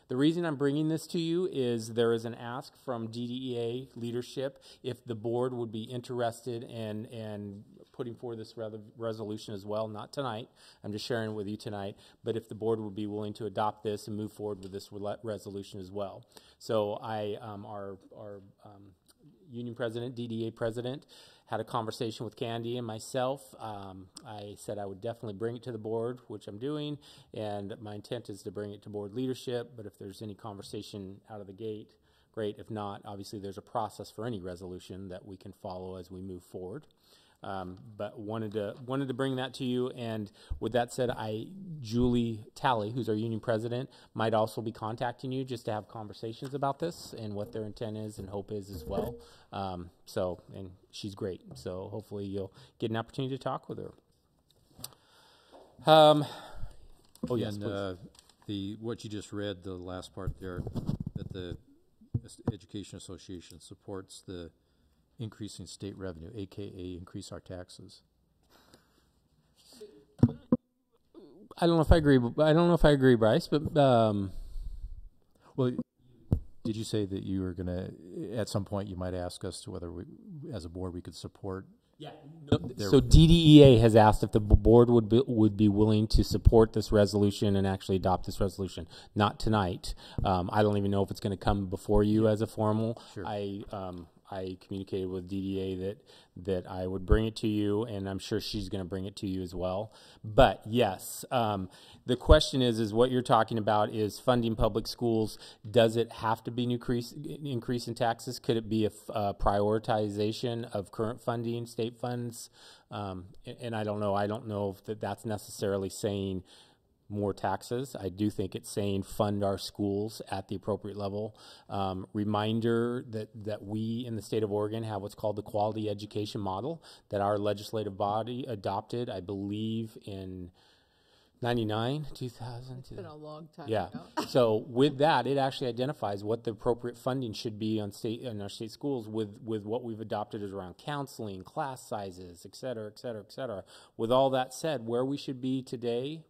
The reason I'm bringing this to you is there is an ask from DDEA leadership if the board would be interested in putting forward this resolution as well. Not tonight, I'm just sharing it with you tonight, but if the board would be willing to adopt this and move forward with this resolution as well. So our union president, DDEA president, had a conversation with Candy and myself. I said I would definitely bring it to the board, which I'm doing, and my intent is to bring it to board leadership, but if there's any conversation out of the gate, great. If not, obviously there's a process for any resolution that we can follow as we move forward. But wanted to bring that to you. And with that said, Julie Talley, who's our union president, might also be contacting you just to have conversations about this and what their intent is and hope is as well. And she's great. So hopefully you'll get an opportunity to talk with her. Oh yes, please. What you just read, the last part there, that the Education Association supports the increasing state revenue, aka increase our taxes. I don't know if I agree, Bryce, but well, did you say that you were going to, at some point, you might ask us to whether we, as a board, we could support Yeah. So DDEA has asked if the board would be willing to support this resolution and actually adopt this resolution. Not tonight. I don't even know if it's going to come before you as a formal. Sure. I communicated with DDA that I would bring it to you, and I'm sure she's going to bring it to you as well. But yes, the question is what you're talking about is funding public schools. Does it have to be an increase in taxes? Could it be a prioritization of current funding, state funds? And I don't know. I don't know if that's necessarily saying more taxes. I do think it's saying fund our schools at the appropriate level. Reminder that we in the state of Oregon have what's called the quality education model that our legislative body adopted, I believe, in 99, 2000. It's been a long time Yeah. ago. So with that, it actually identifies what the appropriate funding should be in our state schools with what we've adopted is around counseling, class sizes, et cetera, et cetera, et cetera. With all that said, where we should be today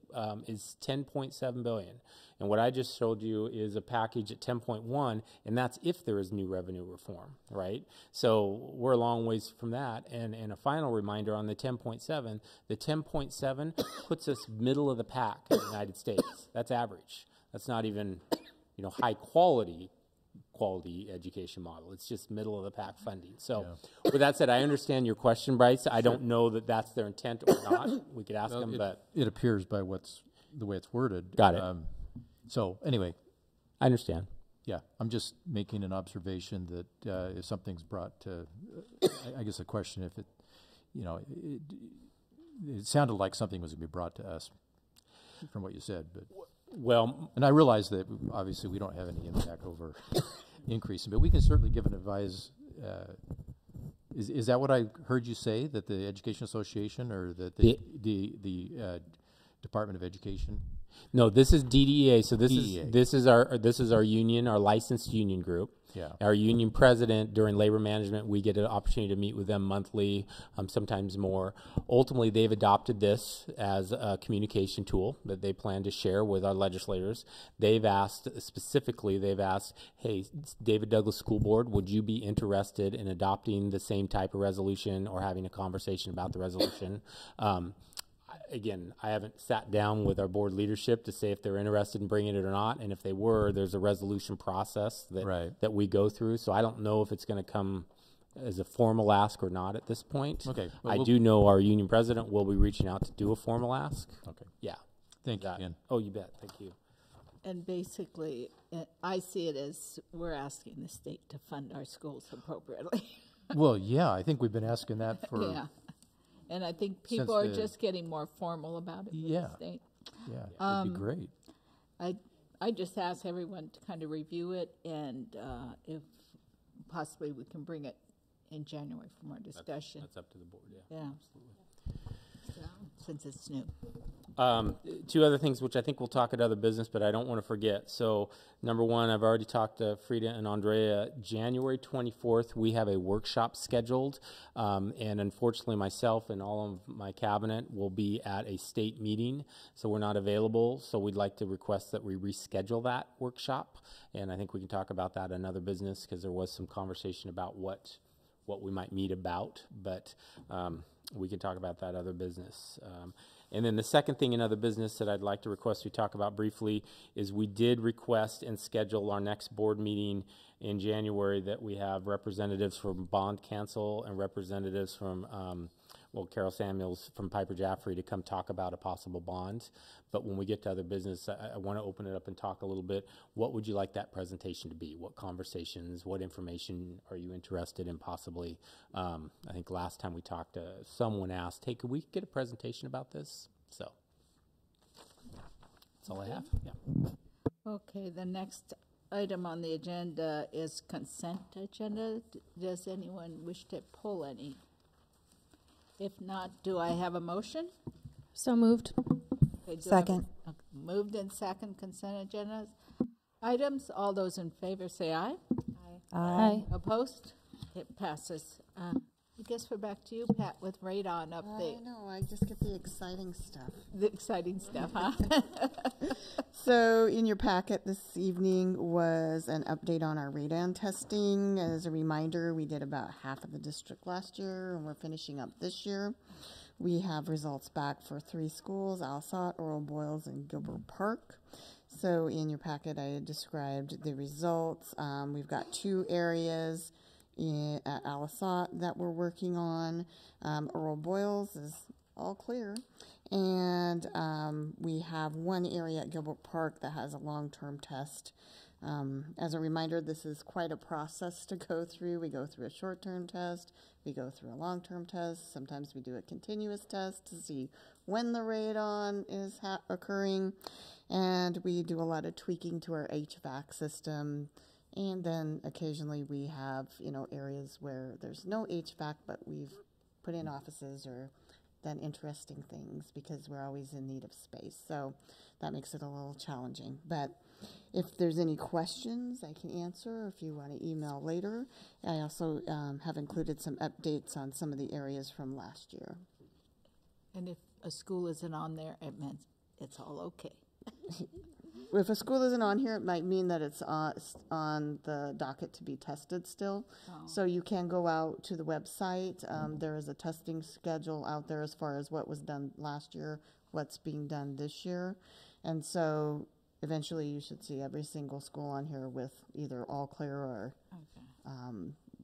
is $10.7 billion. And what I just showed you is a package at 10.1, and that's if there is new revenue reform, right? So we're a long ways from that. And a final reminder on the 10.7, the 10.7 puts us middle of the pack in the United States. That's average. That's not even, high quality education model. It's just middle of the pack funding. So with that said, I understand your question, Bryce. I don't know that that's their intent or not. We could ask them, but it appears by the way it's worded. Got it. So anyway, I understand. Yeah, I'm just making an observation that if something's brought to, I guess a question if it, it sounded like something was going to be brought to us from what you said, but and I realize that obviously we don't have any impact over increasing, but we can certainly give an advice. Is that what I heard you say, that the Education Association or that the Department of Education? No, this is DDEA. So this DDEA. is our union, our licensed union group. Yeah. Our union president during labor management, we get an opportunity to meet with them monthly, sometimes more. Ultimately, they've adopted this as a communication tool that they plan to share with our legislators. They've asked, hey, David Douglas School Board, would you be interested in adopting the same type of resolution or having a conversation about the resolution? Again, I haven't sat down with our board leadership to say if they're interested in bringing it or not, and if they were, there's a resolution process that we go through. So I don't know if it's going to come as a formal ask or not at this point. Okay. Well, I do know our union president will be reaching out to do a formal ask. Okay. Yeah. Thank you again. Oh, you bet. Thank you. And basically, I see it as we're asking the state to fund our schools appropriately. Well, yeah, I think we've been asking that for... Yeah. And I think people are just getting more formal about it with the state. Yeah, that'd be great. I just ask everyone to kind of review it, and if possibly we can bring it in January for more discussion. That's up to the board, Yeah. Absolutely. So, since it's new. Two other things which I think we'll talk at other business, but I don't want to forget. So number one, I've already talked to Frida and Andrea. January 24th, we have a workshop scheduled, and unfortunately myself and all of my cabinet will be at a state meeting, so we're not available. So we'd like to request that we reschedule that workshop, and I think we can talk about that in other business because there was some conversation about what we might meet about, but we can talk about that other business. And then the second thing in other business that I'd like to request we talk about briefly is we did request and schedule our next board meeting in January that we have representatives from Bond Council and representatives from, Carol Samuels from Piper Jaffray to come talk about a possible bond. But when we get to other business, I want to open it up and talk a little bit. What would you like that presentation to be? What conversations, what information are you interested in possibly? I think last time we talked, someone asked, hey, could we get a presentation about this? So that's all I have. Yeah. Okay, the next item on the agenda is consent agenda. Does anyone wish to pull any? If not, do I have a motion? So moved. Okay, Second. Moved and second consent agenda items. All those in favor say aye. Aye. Opposed? It passes. I guess we're back to you, Pat, with radon update. I know, I just get the exciting stuff. The exciting stuff, huh? So in your packet this evening was an update on our radon testing. As a reminder, we did about half of the district last year, and we're finishing up this year. We have results back for 3 schools, Alsot, Oral Boyles, and Gilbert Park. So in your packet, I described the results. We've got 2 areas at Alsot that we're working on. Oral Boyles is all clear. And we have 1 area at Gilbert Park that has a long-term test. As a reminder, this is quite a process to go through. We go through a short-term test. We go through a long-term test. Sometimes we do a continuous test to see when the radon is occurring. And we do a lot of tweaking to our HVAC system. And then occasionally we have, areas where there's no HVAC, but we've put in offices or done interesting things because we're always in need of space. So that makes it a little challenging. But if there's any questions, I can answer. If you want to email later, I also have included some updates on some of the areas from last year. And if a school isn't on there, it means it's all okay. If a school isn't on here, it might mean that it's on the docket to be tested still. Oh. So you can go out to the website. There is a testing schedule out there as far as what was done last year, what's being done this year. And so eventually you should see every single school on here with either all clear or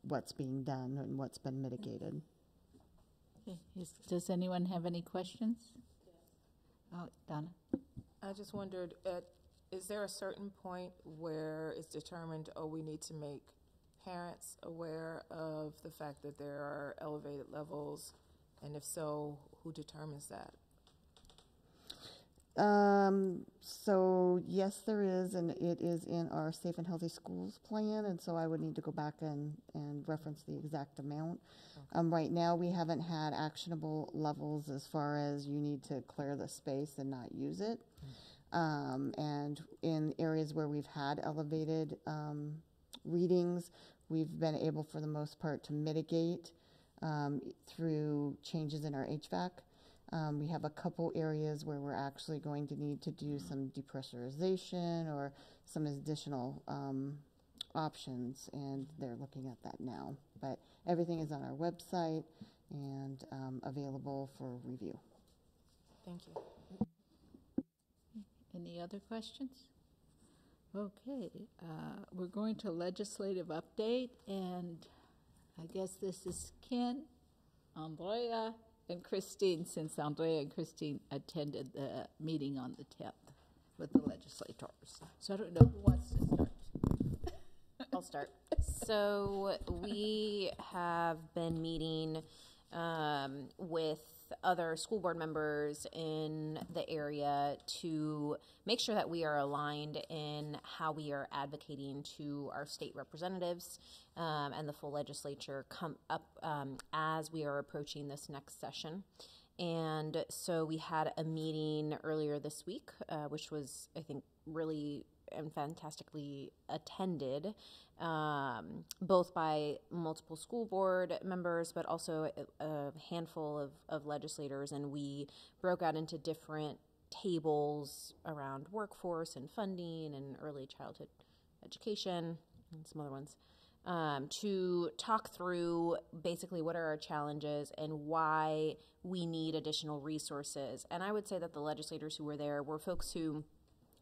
what's being done and what's been mitigated. Okay. Does anyone have any questions? Oh, Donna. I just wondered, is there a certain point where it's determined, we need to make parents aware of the fact that there are elevated levels? And if so, who determines that? So yes, there is, and it is in our Safe and Healthy Schools plan, and so I would need to go back and reference the exact amount. Okay. Right now, we haven't had actionable levels as far as you need to clear the space and not use it. And in areas where we've had elevated readings, we've been able, for the most part, to mitigate through changes in our HVAC. We have a couple areas where we're actually going to need to do some depressurization or some additional options, and they're looking at that now. But everything is on our website and available for review. Thank you. Any other questions? Okay, we're going to legislative update, and I guess this is Ken, Andrea, and Christine, since Andrea and Christine attended the meeting on the 10th with the legislators. So I don't know who wants to start. I'll start. So we have been meeting with other school board members in the area to make sure that we are aligned in how we are advocating to our state representatives and the full legislature come up as we are approaching this next session. And so we had a meeting earlier this week, which was, I think, really and fantastically attended, both by multiple school board members, but also a handful of legislators. And we broke out into different tables around workforce and funding and early childhood education and some other ones, to talk through basically what are our challenges and why we need additional resources. And I would say that the legislators who were there were folks who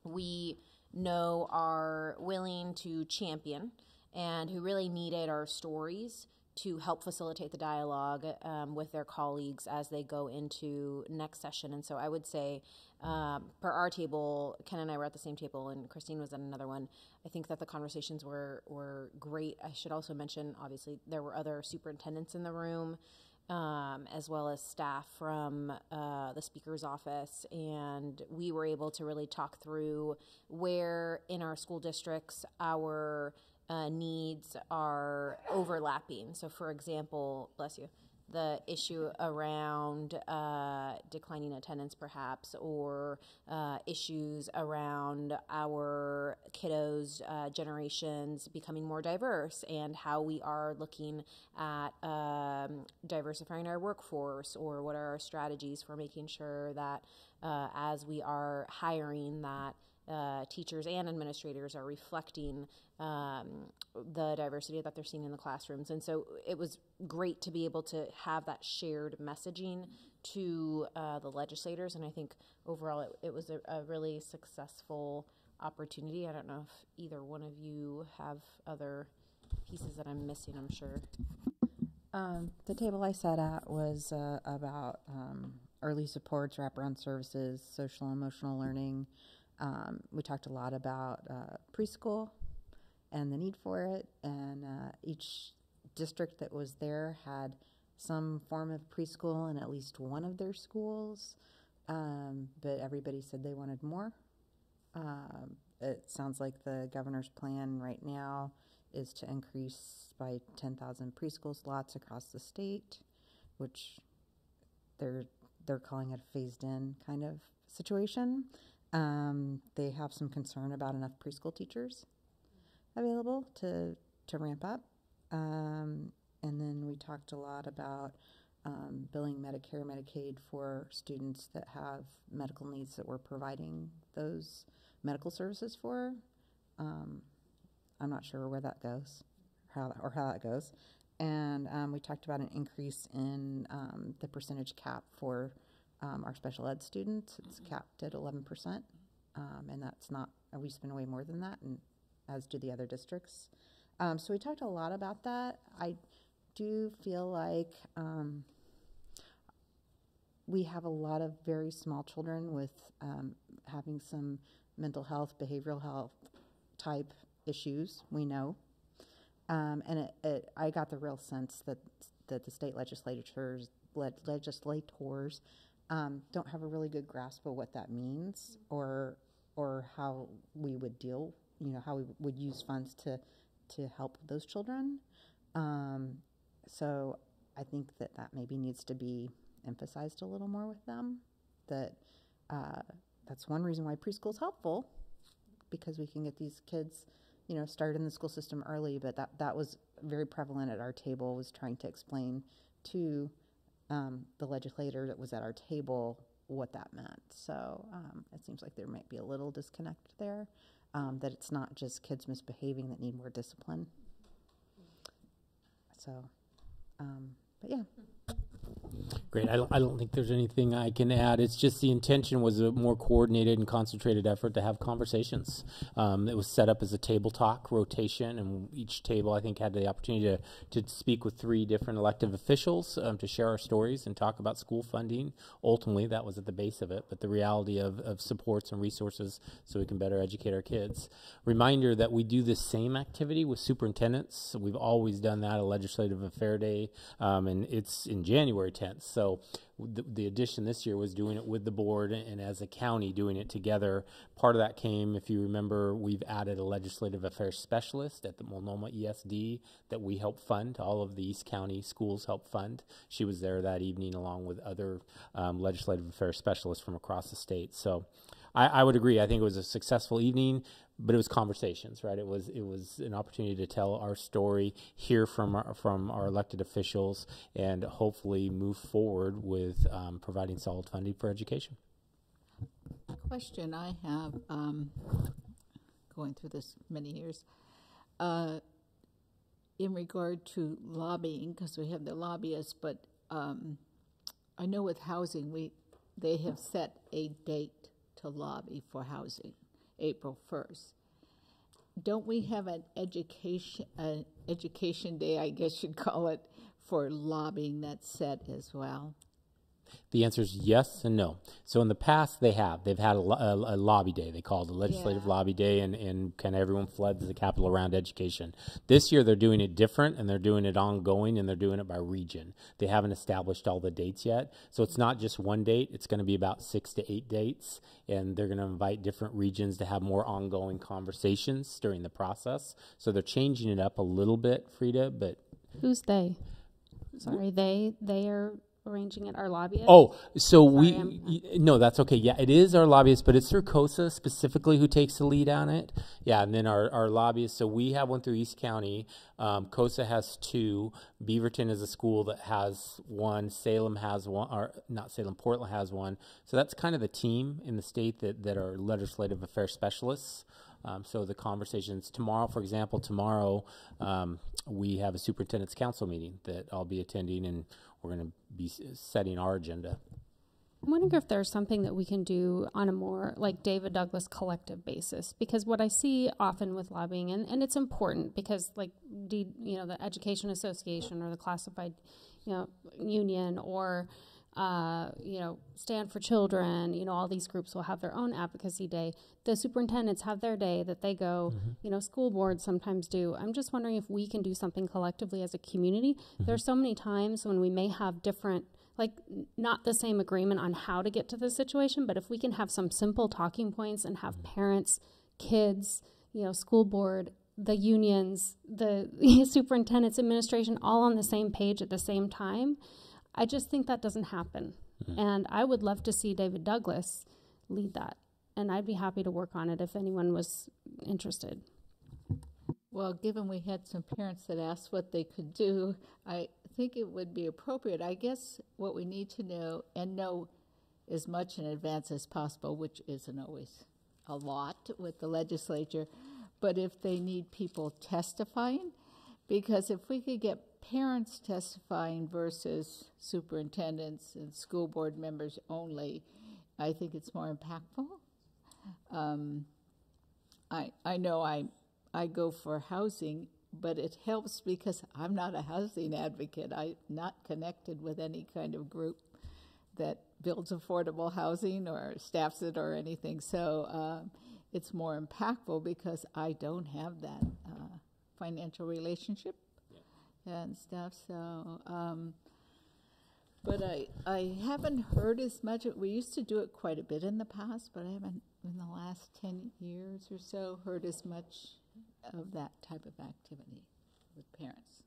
we know are willing to champion and who really needed our stories to help facilitate the dialogue with their colleagues as they go into next session. And so I would say, per our table, Ken and I were at the same table and Christine was at another one. I think that the conversations were great. I should also mention, obviously, there were other superintendents in the room, as well as staff from the speaker's office, and we were able to really talk through where in our school districts our needs are overlapping. So, for example, bless you, the issue around declining attendance perhaps, or issues around our kiddos' generations becoming more diverse, and how we are looking at diversifying our workforce, or what are our strategies for making sure that as we are hiring, that teachers and administrators are reflecting the diversity that they're seeing in the classrooms. And so it was great to be able to have that shared messaging to the legislators, and I think overall it was a really successful opportunity. I don't know if either one of you have other pieces that I'm missing, I'm sure. The table I sat at was about early supports, wraparound services, social and emotional learning. We talked a lot about preschool and the need for it, and each district that was there had some form of preschool in at least one of their schools, but everybody said they wanted more. It sounds like the governor's plan right now is to increase by 10,000 preschool slots across the state, which they're calling it a phased-in kind of situation. They have some concern about enough preschool teachers available to ramp up. And then we talked a lot about billing Medicare, Medicaid for students that have medical needs that we're providing those medical services for. I'm not sure where that goes, how that goes. And we talked about an increase in the percentage cap for our special ed students. It's capped at 11%, and that's not, we spend way more than that, and as do the other districts. So we talked a lot about that. I do feel like we have a lot of very small children with having some mental health, behavioral health type issues, we know. And I got the real sense that the state legislators don't have a really good grasp of what that means, or how we would deal, how we would use funds to help those children. So I think that maybe needs to be emphasized a little more with them, that that's one reason why preschool is helpful, because we can get these kids started in the school system early. But that was very prevalent at our table, was trying to explain to the legislator that was at our table what that meant. So it seems like there might be a little disconnect there, that it's not just kids misbehaving that need more discipline. So, but yeah. Great. I don't think there's anything I can add. It's just the intention was a more coordinated and concentrated effort to have conversations. It was set up as a table talk rotation, and each table, I think, had the opportunity to speak with 3 different elected officials to share our stories and talk about school funding. Ultimately, that was at the base of it, but the reality of supports and resources so we can better educate our kids. Reminder that we do the same activity with superintendents. We've always done that, a legislative affair day, and it's in January 10th. So the addition this year was doing it with the board and as a county doing it together. Part of that came, if you remember, we've added a legislative affairs specialist at the Multnomah ESD that we help fund. All of the East County schools help fund. She was there that evening along with other legislative affairs specialists from across the state. So I would agree. I think it was a successful evening, but it was conversations, right? It was an opportunity to tell our story, hear from our elected officials, and hopefully move forward with providing solid funding for education. A question I have, going through this many years, in regard to lobbying, because we have the lobbyists, but I know with housing, they have set a date to lobby for housing, April 1st. Don't we have an education day, I guess you'd call it, for lobbying that's set as well? The answer is yes and no. So in the past, they've had a lobby day. They call it a legislative lobby day, and kind of everyone floods the Capitol around education. This year, they're doing it different, and they're doing it ongoing, and they're doing it by region. They haven't established all the dates yet. So it's not just one date. It's going to be about 6 to 8 dates, and they're going to invite different regions to have more ongoing conversations during the process. So they're changing it up a little bit, Frida, but... Who's they? Sorry, they are arranging it? Our lobbyists? Oh, so Sorry, no, that's okay. Yeah, it is our lobbyist, but it's through COSA specifically who takes the lead on it. Yeah, and then our lobbyists. So we have one through East County. COSA has 2. Beaverton is a school that has 1. Salem has 1, or not Salem, Portland has 1. So that's kind of the team in the state that are legislative affairs specialists. So the conversations tomorrow, for example, we have a superintendent's council meeting that I'll be attending, and we're going to be setting our agenda. I'm wondering if there's something that we can do on a more like David Douglas collective basis, because what I see often with lobbying, and it's important because like the Education Association or the Classified Union or Stand for Children, all these groups will have their own advocacy day. The superintendents have their day that they go, school boards sometimes do. I'm just wondering if we can do something collectively as a community. There's so many times when we may have different, not the same agreement on how to get to the situation, but if we can have some simple talking points and have parents, kids, school board, the unions, the superintendents, administration, all on the same page at the same time, I just think that doesn't happen. And I would love to see David Douglas lead that. And I'd be happy to work on it if anyone was interested. Well, given we had some parents that asked what they could do, I think it would be appropriate. I guess what we need to know as much in advance as possible, which isn't always a lot with the legislature, but if they need people testifying, because if we could get parents testifying versus superintendents and school board members only, I think it's more impactful. I know I go for housing, but it helps because I'm not a housing advocate. I'm not connected with any kind of group that builds affordable housing or staffs it or anything. So it's more impactful because I don't have that financial relationship and stuff. So, but I haven't heard as much. We used to do it quite a bit in the past, but I haven't in the last 10 years or so heard as much of that type of activity with parents.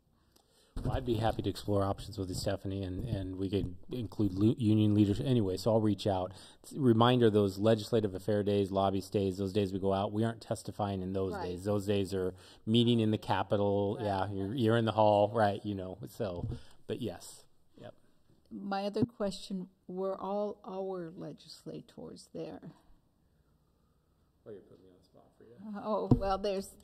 Well, I'd be happy to explore options with you, Stephanie, and we could include union leaders anyway, so I'll reach out. Reminder, those legislative affair days, lobbyist days, those days we go out, we aren't testifying in those days. Those days are meeting in the Capitol. Right. Yeah, you're in the hall, right, so, but yes. Yep. My other question, were all our legislators there? Well, you're putting me on the spot for you. Oh, well, there's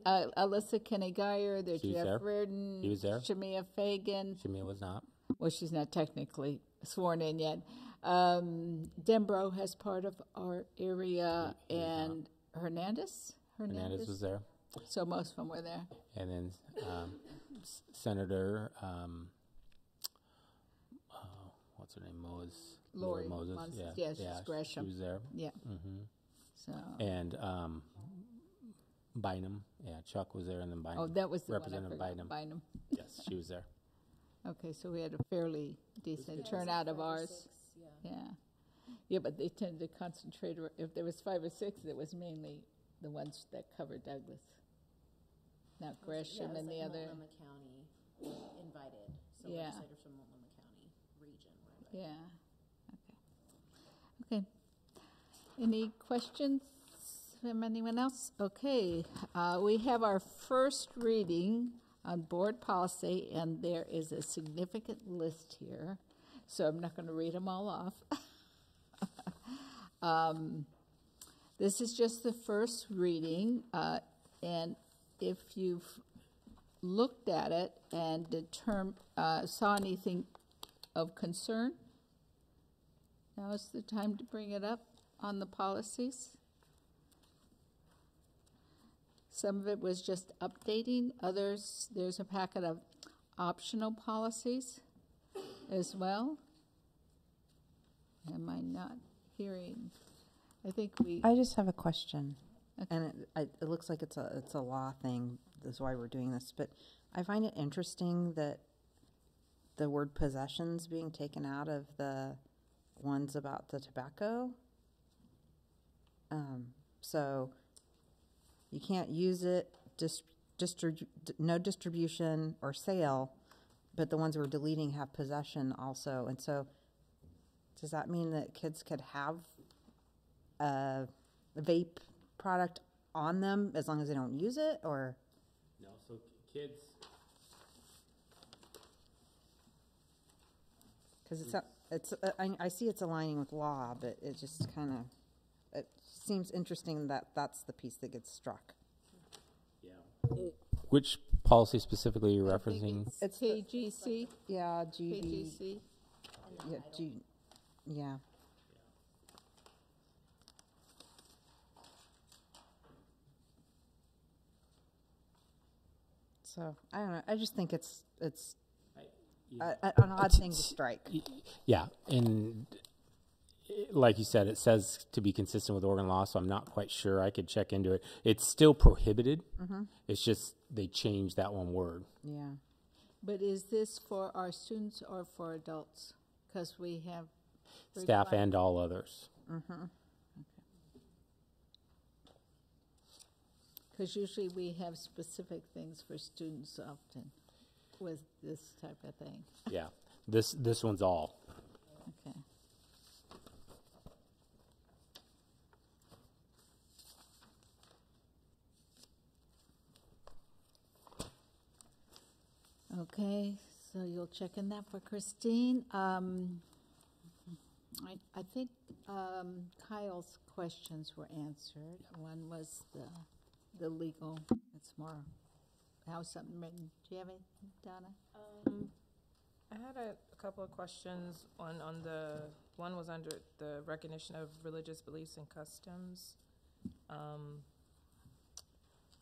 Alyssa Kenny-Geyer, there's Jeff Reardon. He was there. Shamia Fagan. Shamia was not. Well, she's not technically sworn in yet. Dembro has part of our area, and Hernandez was there. So most of them were there. And then Senator, what's her name? Lori Moses. Yeah, she's Gresham. She was there. Yeah. Mm-hmm. So. And Bynum. Yeah, Chuck was there, and then Bynum. Oh, that was the Representative one I forgot. Bynum. Yes, she was there. Okay, so we had a fairly decent turnout of ours. Yeah, but they tended to concentrate. If there was 5 or 6, it was mainly the ones that covered Douglas, not Gresham and the other. Multnomah County invited, so legislators from Multnomah County region were invited. Yeah. Okay. Any questions from anyone else? Okay, we have our first reading on board policy, and there is a significant list here, so I'm not going to read them all off. This is just the first reading, and if you've looked at it and saw anything of concern, now is the time to bring it up on the policies. Some of it was just updating. Others, there's a packet of optional policies as well. Am I not hearing? I just have a question, and it looks like it's a law thing. That's why we're doing this. But I find it interesting that the word possessions being taken out of the ones about the tobacco. So you can't use it, no distribution or sale but the ones we're deleting have possession also. And so does that mean that kids could have a vape product on them as long as they don't use it, or? No, so kids. Because I see it's aligning with law, but it just kind of, it seems interesting that that's the piece that gets struck. Yeah. Which policy specifically are you referencing? It's KGC. Yeah, KGC. Yeah, yeah. So I don't know. I just think it's an odd thing to strike. Yeah, and like you said, it says to be consistent with Oregon law, so I'm not quite sure. I could check into it. It's still prohibited. Mm-hmm. It's just they changed that one word. Yeah. But is this for our students or for adults? Because we have staff and all others. Mm-hmm. Because usually we have specific things for students often with this type of thing. Yeah, this one's all. Okay. Okay, so you'll check in that for Christine. I think Kyle's questions were answered. One was the legal. It's more how something written. Do you have anything, Donna? I had a couple of questions on the one was under the recognition of religious beliefs and customs.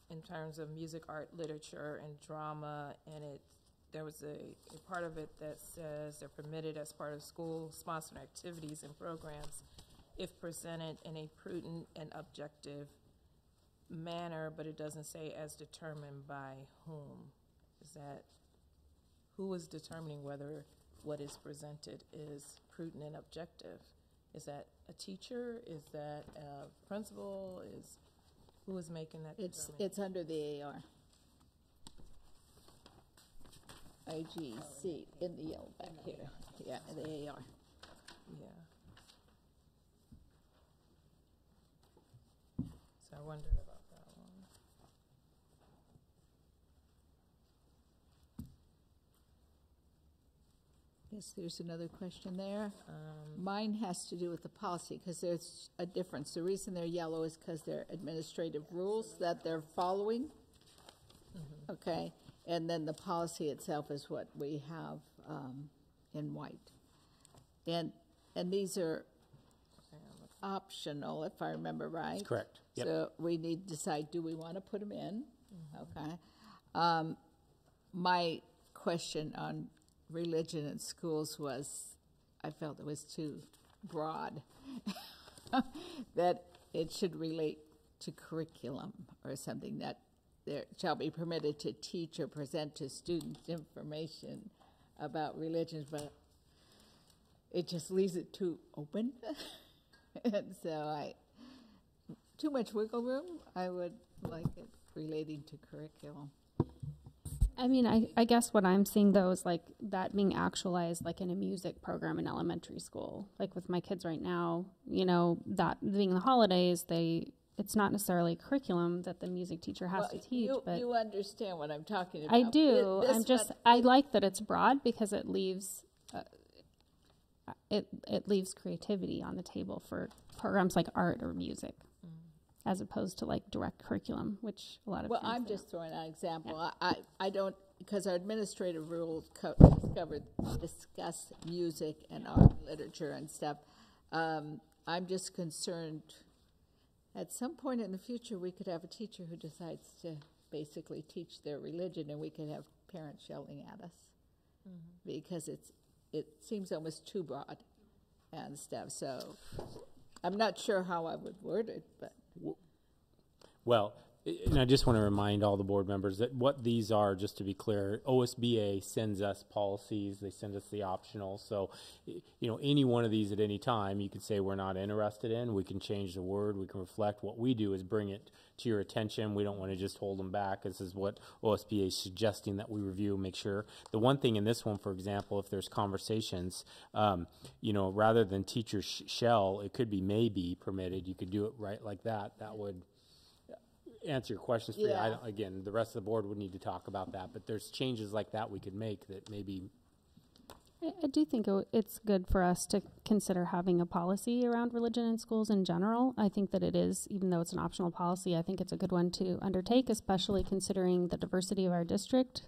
In terms of music, art, literature, and drama, and there was a part of it that says they're permitted as part of school-sponsored activities and programs if presented in a prudent and objective manner, but it doesn't say as determined by whom. Is that who is determining whether what is presented is prudent and objective? Is that a teacher? Is that a principal? Who is making that determination? It's under the AR. IGC in the yellow back here. Yeah, the AR. Yeah. So I wondered about that one. Yes, there's another question there. Mine has to do with the policy because there's a difference. The reason they're yellow is because they're administrative rules that they're following. Mm-hmm. Okay, and then the policy itself is what we have in white. And these are optional, if I remember right. That's correct. Yep. So we need to decide, do we want to put them in? Mm-hmm. Okay. My question on religion in schools was, I felt it was too broad, that it should relate to curriculum or something, that there shall be permitted to teach or present to students information about religions, but it just leaves it too open. And so too much wiggle room. I would like it relating to curriculum. I mean, I guess what I'm seeing, though, is like that being actualized like in a music program in elementary school. Like with my kids right now, you know, that being the holidays, it's not necessarily curriculum that the music teacher has to teach. But you understand what I'm talking about. I do. I like that it's broad because it leaves it leaves creativity on the table for programs like art or music. As opposed to like direct curriculum, which a lot of I'm just throwing out an example. Yeah. I don't, because our administrative rules discuss music and art, literature and stuff. I'm just concerned at some point in the future we could have a teacher who decides to basically teach their religion, and we could have parents yelling at us because it seems almost too broad and stuff. So I'm not sure how I would word it, but. Well, And I just want to remind all the board members that what these are, just to be clear, OSBA sends us policies, they send us the optional. So, any one of these at any time, you can say we're not interested in, we can change the word, we can reflect. What we do is bring it to your attention. We don't want to just hold them back. This is what OSBA is suggesting that we review, make sure. The one thing in this one, for example, if there's conversations, rather than teacher shall, it could be may be permitted. You could do it right like that. That would answer your questions for you. Again, the rest of the board would need to talk about that, but there's changes like that we could make that maybe. I do think it's good for us to consider having a policy around religion in schools in general. I think that it is, even though it's an optional policy, I think it's a good one to undertake, especially considering the diversity of our district.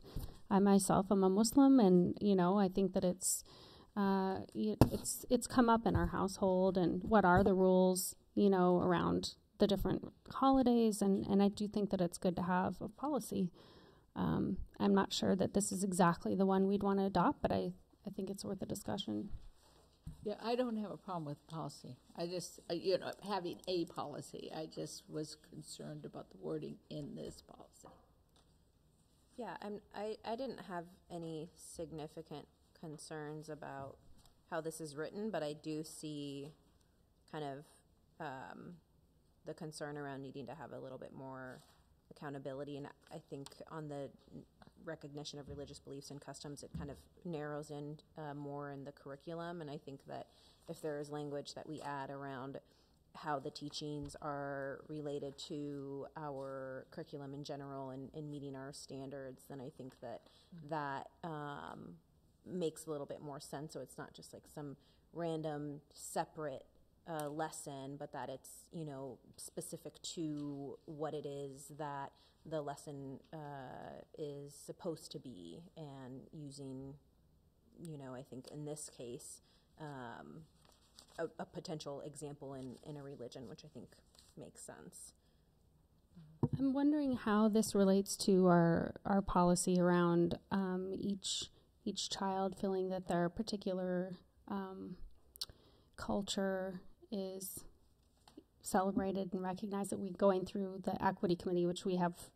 I myself am a Muslim, and I think that it's come up in our household, and what are the rules, around the different holidays, and I do think that it's good to have a policy. I'm not sure that this is exactly the one we'd want to adopt, but I think it's worth a discussion. Yeah, I don't have a problem with policy. I just, having a policy, I just was concerned about the wording in this policy. Yeah, I didn't have any significant concerns about how this is written, but I do see kind of the concern around needing to have a little bit more accountability. And I think on the recognition of religious beliefs and customs, it kind of narrows in more in the curriculum. And I think that if there is language that we add around how the teachings are related to our curriculum in general and meeting our standards, then I think that makes a little bit more sense. So it's not just like some random separate lesson, but that it's specific to what it is that the lesson is supposed to be, and using I think in this case a potential example in a religion, which I think makes sense. I'm wondering how this relates to our policy around each child feeling that their particular culture is celebrated and recognized. That we're going through the equity committee, which we have,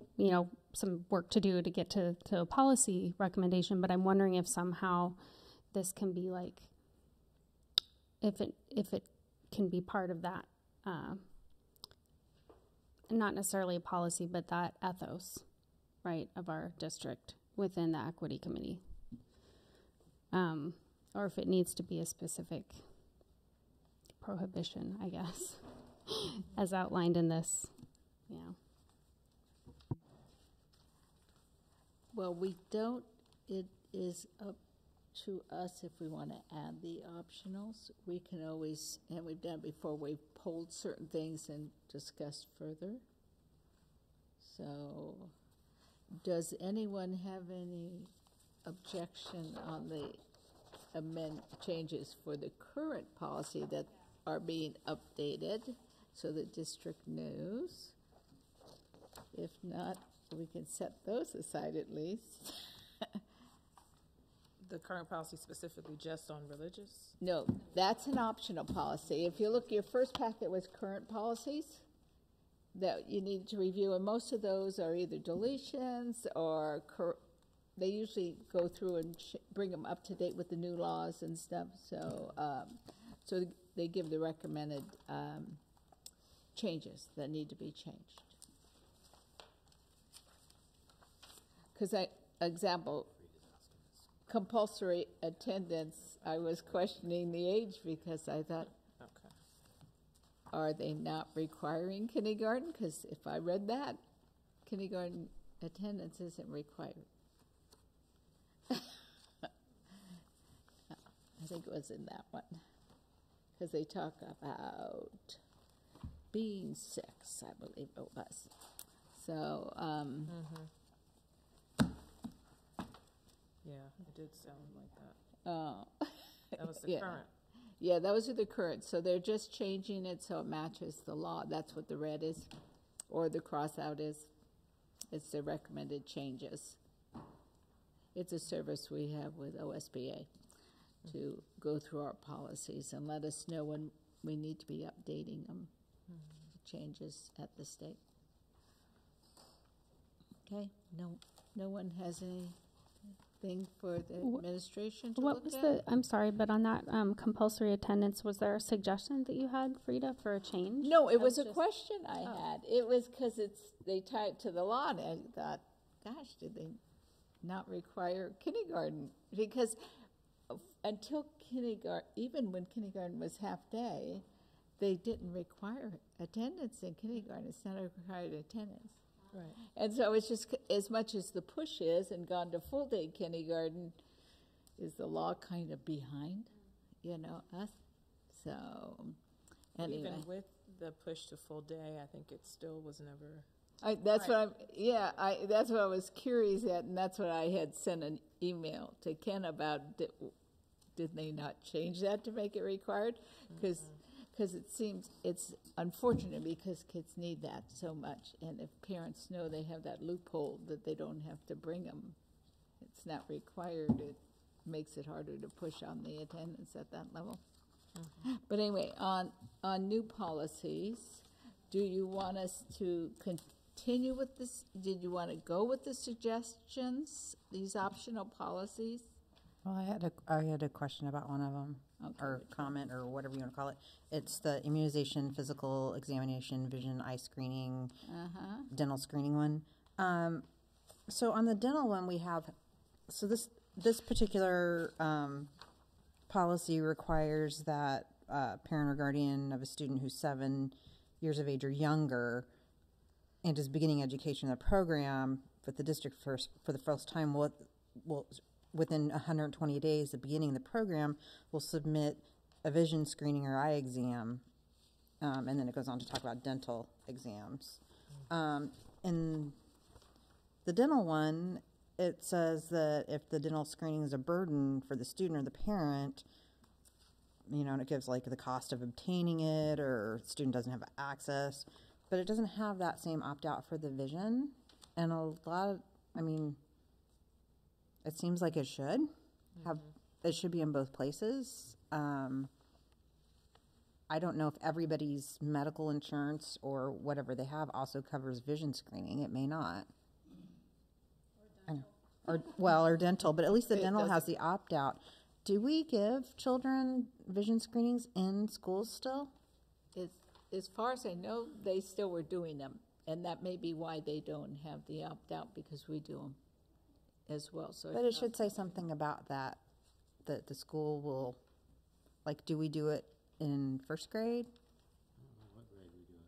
some work to do to get to a policy recommendation. But I'm wondering if somehow this can be like, if it can be part of that, not necessarily a policy, but that ethos, right, of our district within the equity committee, or if it needs to be a specific prohibition, I guess, as outlined in this, Well, we don't, it is up to us if we want to add the optionals. We can always, and we've done it before, we've pulled certain things and discussed further. So, does anyone have any objection on the changes for the current policy that are being updated so the district knows? If not, we can set those aside at least. The current policy specifically just on religious? No, that's an optional policy. If you look, your first packet was current policies that you need to review, and most of those are either deletions or they usually go through and bring them up to date with the new laws and stuff. So, so they give the recommended changes that need to be changed. Because example, compulsory attendance, I was questioning the age because I thought, Okay. are they not requiring kindergarten? Because if I read that, kindergarten attendance isn't required. I think it was in that one. Because they talk about being 6, I believe it was. So, Yeah, it did sound like that. Oh. That was the current. Yeah, those are the current. So they're just changing it so it matches the law. That's what the red is, or the cross out is. It's the recommended changes. It's a service we have with OSBA to go through our policies and let us know when we need to be updating them, changes at the state. Okay, no one has anything for the administration to What look was at? I'm sorry, but on that compulsory attendance, was there a suggestion that you had, Frida, for a change? No, it That was a just- question I had. It was because they tie it to the law, and I thought, gosh, did they not require kindergarten? Because until kindergarten, even when kindergarten was half day, they didn't require attendance in kindergarten. It's not a required attendance. Right. And so it's just, as much as the push is and gone to full day kindergarten, is the law kind of behind, us? So, anyway. Even with the push to full day, I think it still was never. That's what that's what I was curious at, and that's what I had sent an email to Ken about. Did they not change that to make it required? Because it seems it's unfortunate because kids need that so much, and if parents know they have that loophole that they don't have to bring them, it's not required. It makes it harder to push on the attendance at that level. But anyway, on new policies, do you want us to continue with this? Did you want to go with the suggestions, these optional policies? Well, I had a question about one of them, or comment, or whatever you want to call it. It's the immunization, physical examination, vision, eye screening, dental screening one. So on the dental one, we have, so this particular policy requires that parent or guardian of a student who's 7 years of age or younger and is beginning education in the program, but the district for the first time will within 120 days of beginning the program, will submit a vision screening or eye exam, and then it goes on to talk about dental exams. In the dental one, it says that if the dental screening is a burden for the student or the parent, and it gives like the cost of obtaining it, or the student doesn't have access, but it doesn't have that same opt-out for the vision. And a lot of, it seems like it should have. It should be in both places. I don't know if everybody's medical insurance or whatever they have also covers vision screening. It may not. Or dental, but at least the dental has the opt-out. Do we give children vision screenings in schools still? As far as I know, they still were doing them, and that may be why they don't have the opt-out, because we do them as well. So, but it should say something about that the school will, like, do we do it in first grade? What grade we do it?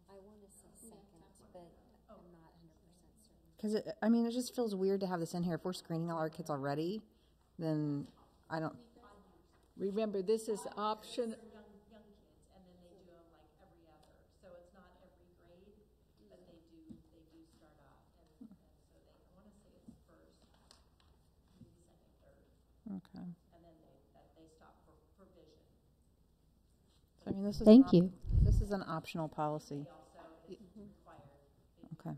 I want to say second, but I'm not 100% certain. Because it just feels weird to have this in here. If we're screening all our kids already, then I don't. Remember, this is option. Young kids, and then they do them like every other. So it's not every grade, but they do start off, and so I want to say it's first, maybe second, third. Okay. And then they stop for vision. So this is Thank you. This is an optional policy. Okay.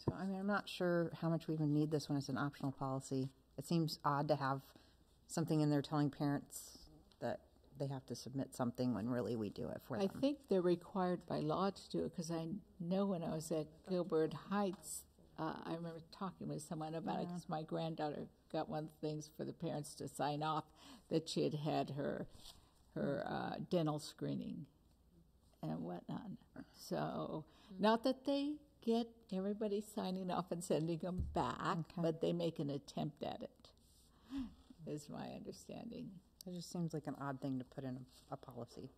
So I'm not sure how much we even need this when it's an optional policy. It seems odd to have something in there telling parents that they have to submit something when really we do it for them. I think they're required by law to do it, because I know when I was at Gilbert Heights, I remember talking with someone about it, because my granddaughter got one of the things for the parents to sign off that she had her dental screening and whatnot. So, not that they get everybody signing off and sending them back, but they make an attempt at it, is my understanding. It just seems like an odd thing to put in a policy.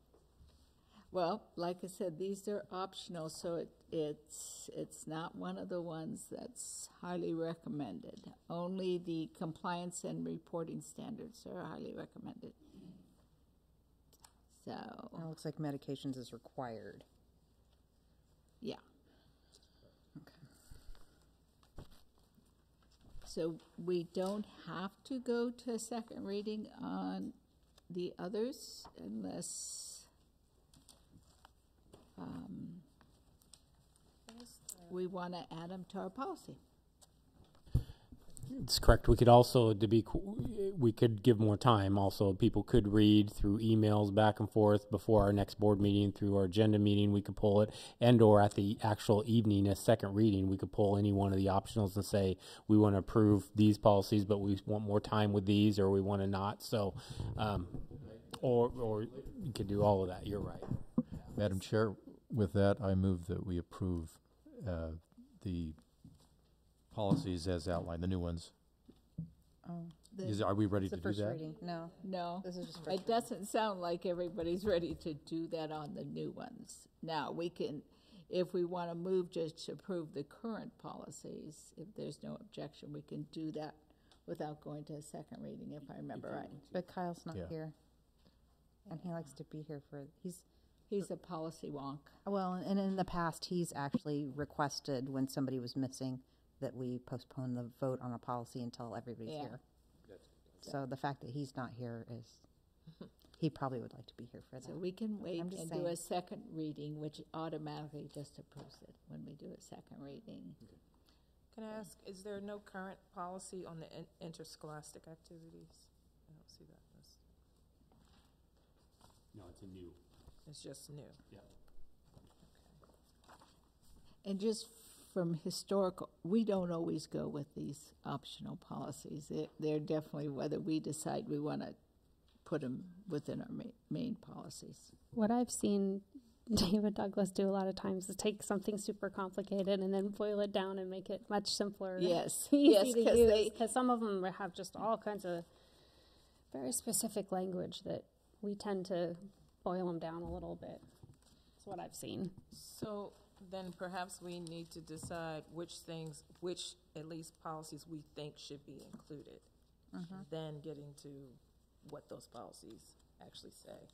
Well, like I said, these are optional, so it's not one of the ones that's highly recommended. Only the compliance and reporting standards are highly recommended. So it looks like medications is required. Yeah. So we don't have to go to a second reading on the others unless we want to add them to our policy. it's correct. We could also, we could give more time. Also, people could read through emails back and forth before our next board meeting, through our agenda meeting. We could pull it, and or at the actual evening, a second reading, we could pull any one of the optionals and say we want to approve these policies, but we want more time with these, or we want to not. So, or you could do all of that. You're right, Madam Chair. With that, I move that we approve the policies as outlined, the new ones. Are we ready to do that? Reading. No. No, This is just first it doesn't sound like everybody's ready to do that on the new ones. Now, we can, if we want to move just to approve the current policies, if there's no objection, we can do that without going to a second reading, if I remember right. But Kyle's not Yeah. here. And he likes to be here He's a policy wonk. well, and in the past, he's actually requested when somebody was missing that we postpone the vote on a policy until everybody's Yeah. here. So the fact that he's not here is, he probably would like to be here for that. So we can wait I'm just and saying. do a second reading, which automatically just approves it when we do a second reading. Can I ask, is there no current policy on the interscholastic activities? I don't see that. No, it's a new. It's just new. Yeah. And just from historical, we don't always go with these optional policies. They're definitely whether we decide we want to put them within our main policies. What I've seen David Douglas do a lot of times is take something super complicated and then boil it down and make it much simpler. Yes, easy yes, to 'cause use. Because some of them have just all kinds of very specific language that we tend to boil them down a little bit. That's what I've seen. So then perhaps we need to decide which at least policies we think should be included. Then get into what those policies actually say.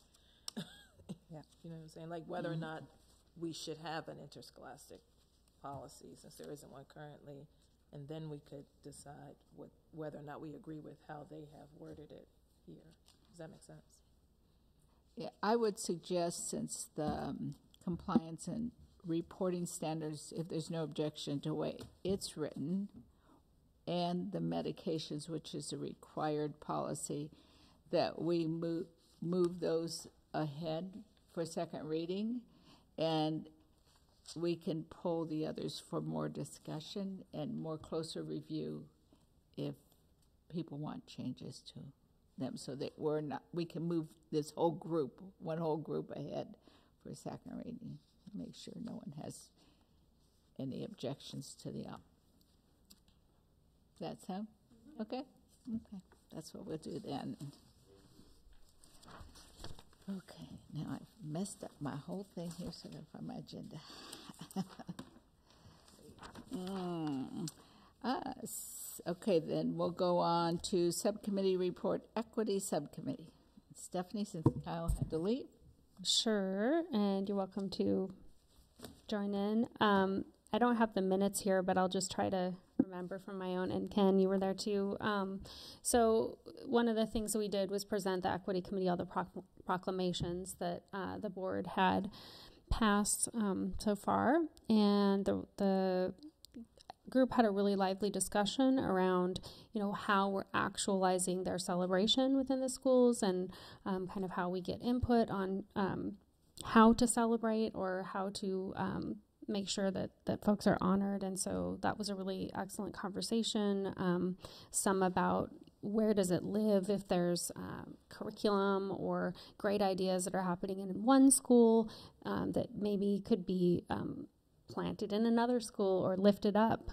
Yeah. You know what I'm saying? Like whether or not we should have an interscholastic policy, since there isn't one currently, and then we could decide whether or not we agree with how they have worded it here. Does that make sense? Yeah, I would suggest, since the compliance and reporting standards, if there's no objection to the way it's written, and the medications, which is a required policy, that we move those ahead for second reading, and we can pull the others for more discussion and more closer review if people want changes to them, so that we can move one whole group ahead for second reading. Make sure no one has any objections to the That sound? Okay? Okay. That's what we'll do then. Okay, now I've messed up my whole thing here, so I find my agenda. Okay, then we'll go on to subcommittee report, equity subcommittee. Stephanie, since Kyle had to leave. Sure, and you're welcome to join in. I don't have the minutes here, but I'll just try to remember from my own. And Ken, you were there too. So one of the things that we did was present the Equity Committee all the proclamations that the board had passed so far, and the group had a really lively discussion around, how we're actualizing their celebration within the schools, and kind of how we get input on how to celebrate or how to make sure that folks are honored. And so that was a really excellent conversation. Some about where does it live, if there's curriculum or great ideas that are happening in one school that maybe could be planted in another school or lifted up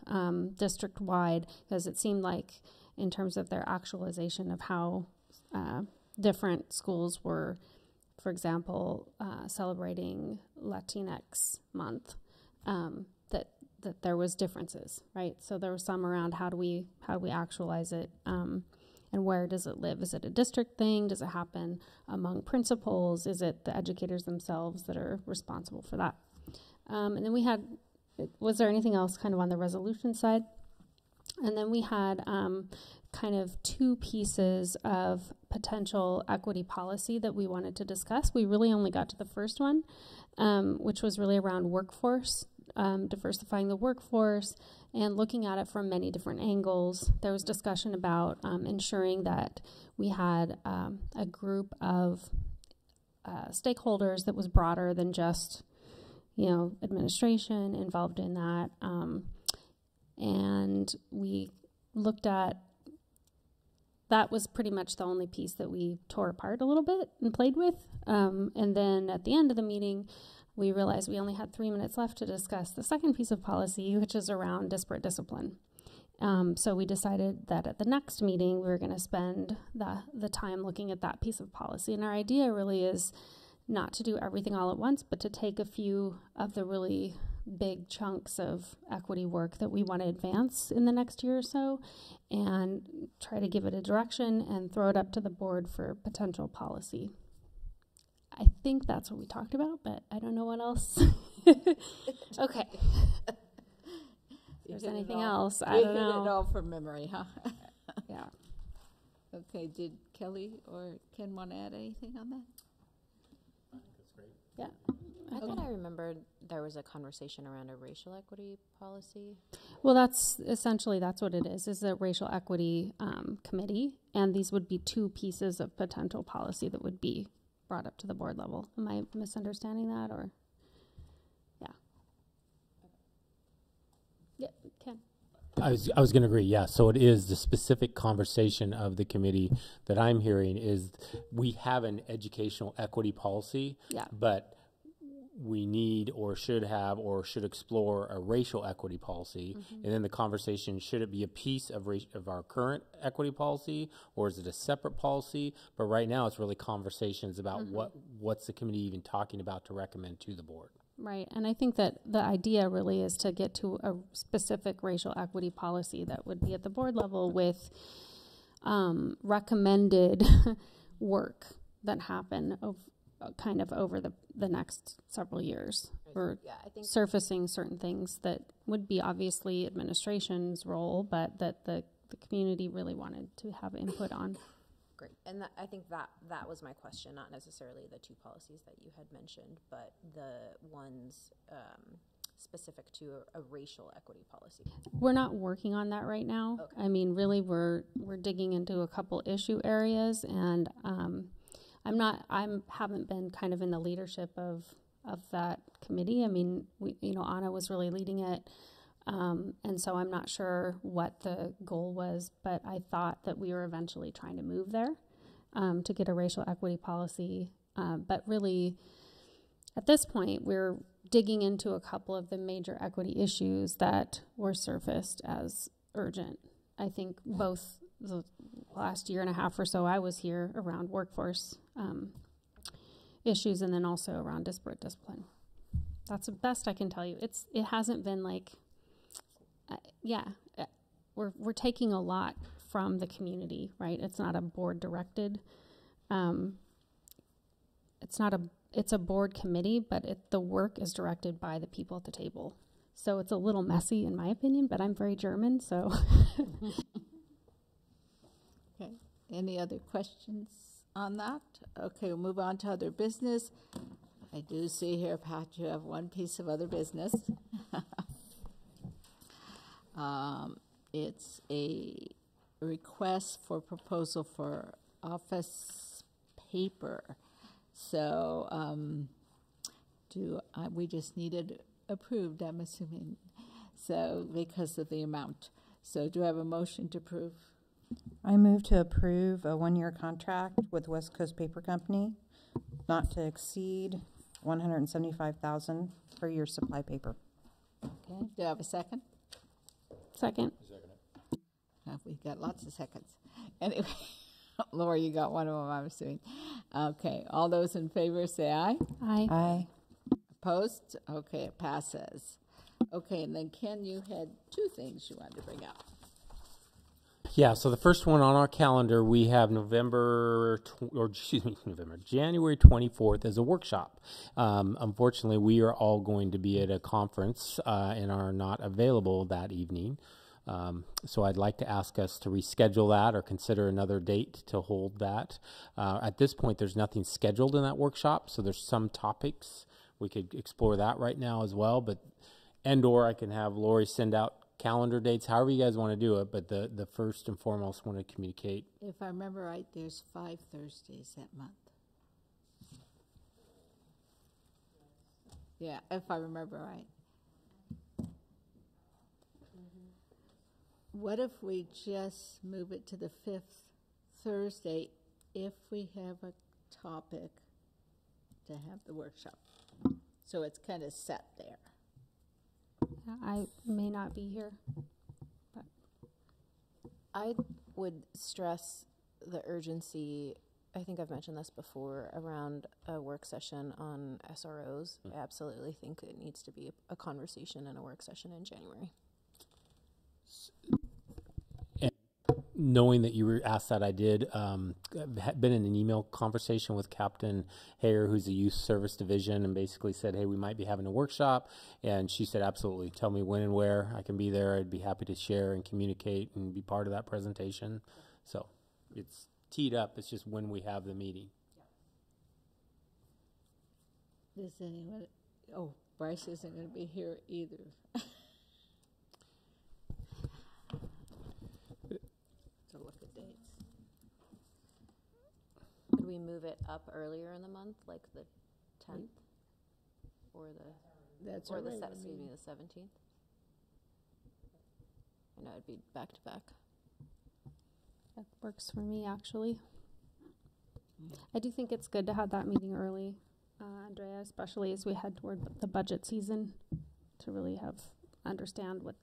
district-wide, because it seemed like in terms of their actualization of how different schools were, for example, celebrating Latinx Month, that there was differences, right? So there were some around how do we actualize it, and where does it live? Is it a district thing? Does it happen among principals? Is it the educators themselves that are responsible for that? And then we had, was there anything else kind of on the resolution side? And then we had kind of two pieces of potential equity policy that we wanted to discuss. We really only got to the first one, which was really around workforce diversifying the workforce and looking at it from many different angles. There was discussion about ensuring that we had a group of stakeholders that was broader than just, administration involved in that. And we looked at, that was pretty much the only piece that we tore apart a little bit and played with. And then at the end of the meeting, we realized we only had 3 minutes left to discuss the second piece of policy, which is around disparate discipline. So we decided that at the next meeting, we were going to spend the time looking at that piece of policy. And our idea really is not to do everything all at once, but to take a few of the really big chunks of equity work that we want to advance in the next year or so and try to give it a direction and throw it up to the board for potential policy. I think that's what we talked about, but I don't know what else. Okay. If there's anything else, I don't know. You hit it all from memory, huh? Yeah. Okay, did Kelly or Ken want to add anything on that? That's great. Yeah. I thought I remembered there was a conversation around a racial equity policy. Well, that's what it is a racial equity committee, and these would be two pieces of potential policy that would be brought up to the board level. Am I misunderstanding that, or? Yeah. Yeah, Ken. I was going to agree. Yeah. So it is the specific conversation of the committee that I'm hearing is we have an educational equity policy, but we need or should have or should explore a racial equity policy. Mm-hmm. And then the conversation, should it be a piece of our current equity policy, or is it a separate policy? But right now it's really conversations about what's the committee even talking about to recommend to the board. Right, and I think that the idea really is to get to a specific racial equity policy that would be at the board level with recommended work that happen kind of over the next several years. Or I think surfacing certain things that would be obviously administration's role, but that the community really wanted to have input on. Great, and I think that was my question, not necessarily the two policies that you had mentioned, but the ones specific to a racial equity policy. We're not working on that right now. Okay. I mean, really, we're digging into a couple issue areas, and I haven't been kind of in the leadership of that committee. I mean, Anna was really leading it. And so I'm not sure what the goal was, but I thought that we were eventually trying to move there to get a racial equity policy. But really, at this point, we're digging into a couple of the major equity issues that were surfaced as urgent. I think both the last year and a half or so I was here around workforce issues and then also around disparate discipline. That's the best I can tell you. It hasn't been like... we're taking a lot from the community, right? It's not a board directed. It's a board committee, but the work is directed by the people at the table. So it's a little messy in my opinion, but I'm very German, so. Okay. Any other questions on that? Okay, we'll move on to other business. I do see here, Pat, you have one piece of other business. It's a request for proposal for office paper. So we just need it approved, I'm assuming, so because of the amount. So do I have a motion to approve? I move to approve a 1-year contract with West Coast Paper Company, not to exceed $175,000 per year supply paper. Okay, do I have a second? Second. We've got lots of seconds. Anyway, Laura, you got one of them, I'm assuming. Okay, all those in favor say aye. Aye. Aye. Opposed? Okay, it passes. Okay, and then Ken, you had two things you wanted to bring up. Yeah, so the first one on our calendar, we have January 24th as a workshop. Unfortunately, we are all going to be at a conference and are not available that evening. So I'd like to ask us to reschedule that or consider another date to hold that. At this point, there's nothing scheduled in that workshop, so there's some topics. We could explore that right now as well, but and or I can have Lori send out calendar dates, however you guys want to do it, but the first and foremost want to communicate. If I remember right, there's 5 Thursdays that month. Yeah, if I remember right. What if we just move it to the 5th Thursday if we have a topic to have the workshop? So it's kind of set there. I may not be here. But I would stress the urgency. I think I've mentioned this before around a work session on SROs. I absolutely think it needs to be a conversation and a work session in January. And knowing that you were asked that, I did. I've been in an email conversation with Captain Hayer, who's the Youth Service Division, and basically said, hey, we might be having a workshop. And she said, absolutely, tell me when and where. I can be there. I'd be happy to share and communicate and be part of that presentation. So it's teed up. It's just when we have the meeting. Does anyone? Oh, Bryce isn't going to be here either. So look at dates. Could we move it up earlier in the month, like the 10th, or the That's or our the regular excuse me, meeting. the 17th? I know it'd be back to back. that works for me, actually. I do think it's good to have that meeting early, Andrea, especially as we head toward the budget season, to really understand what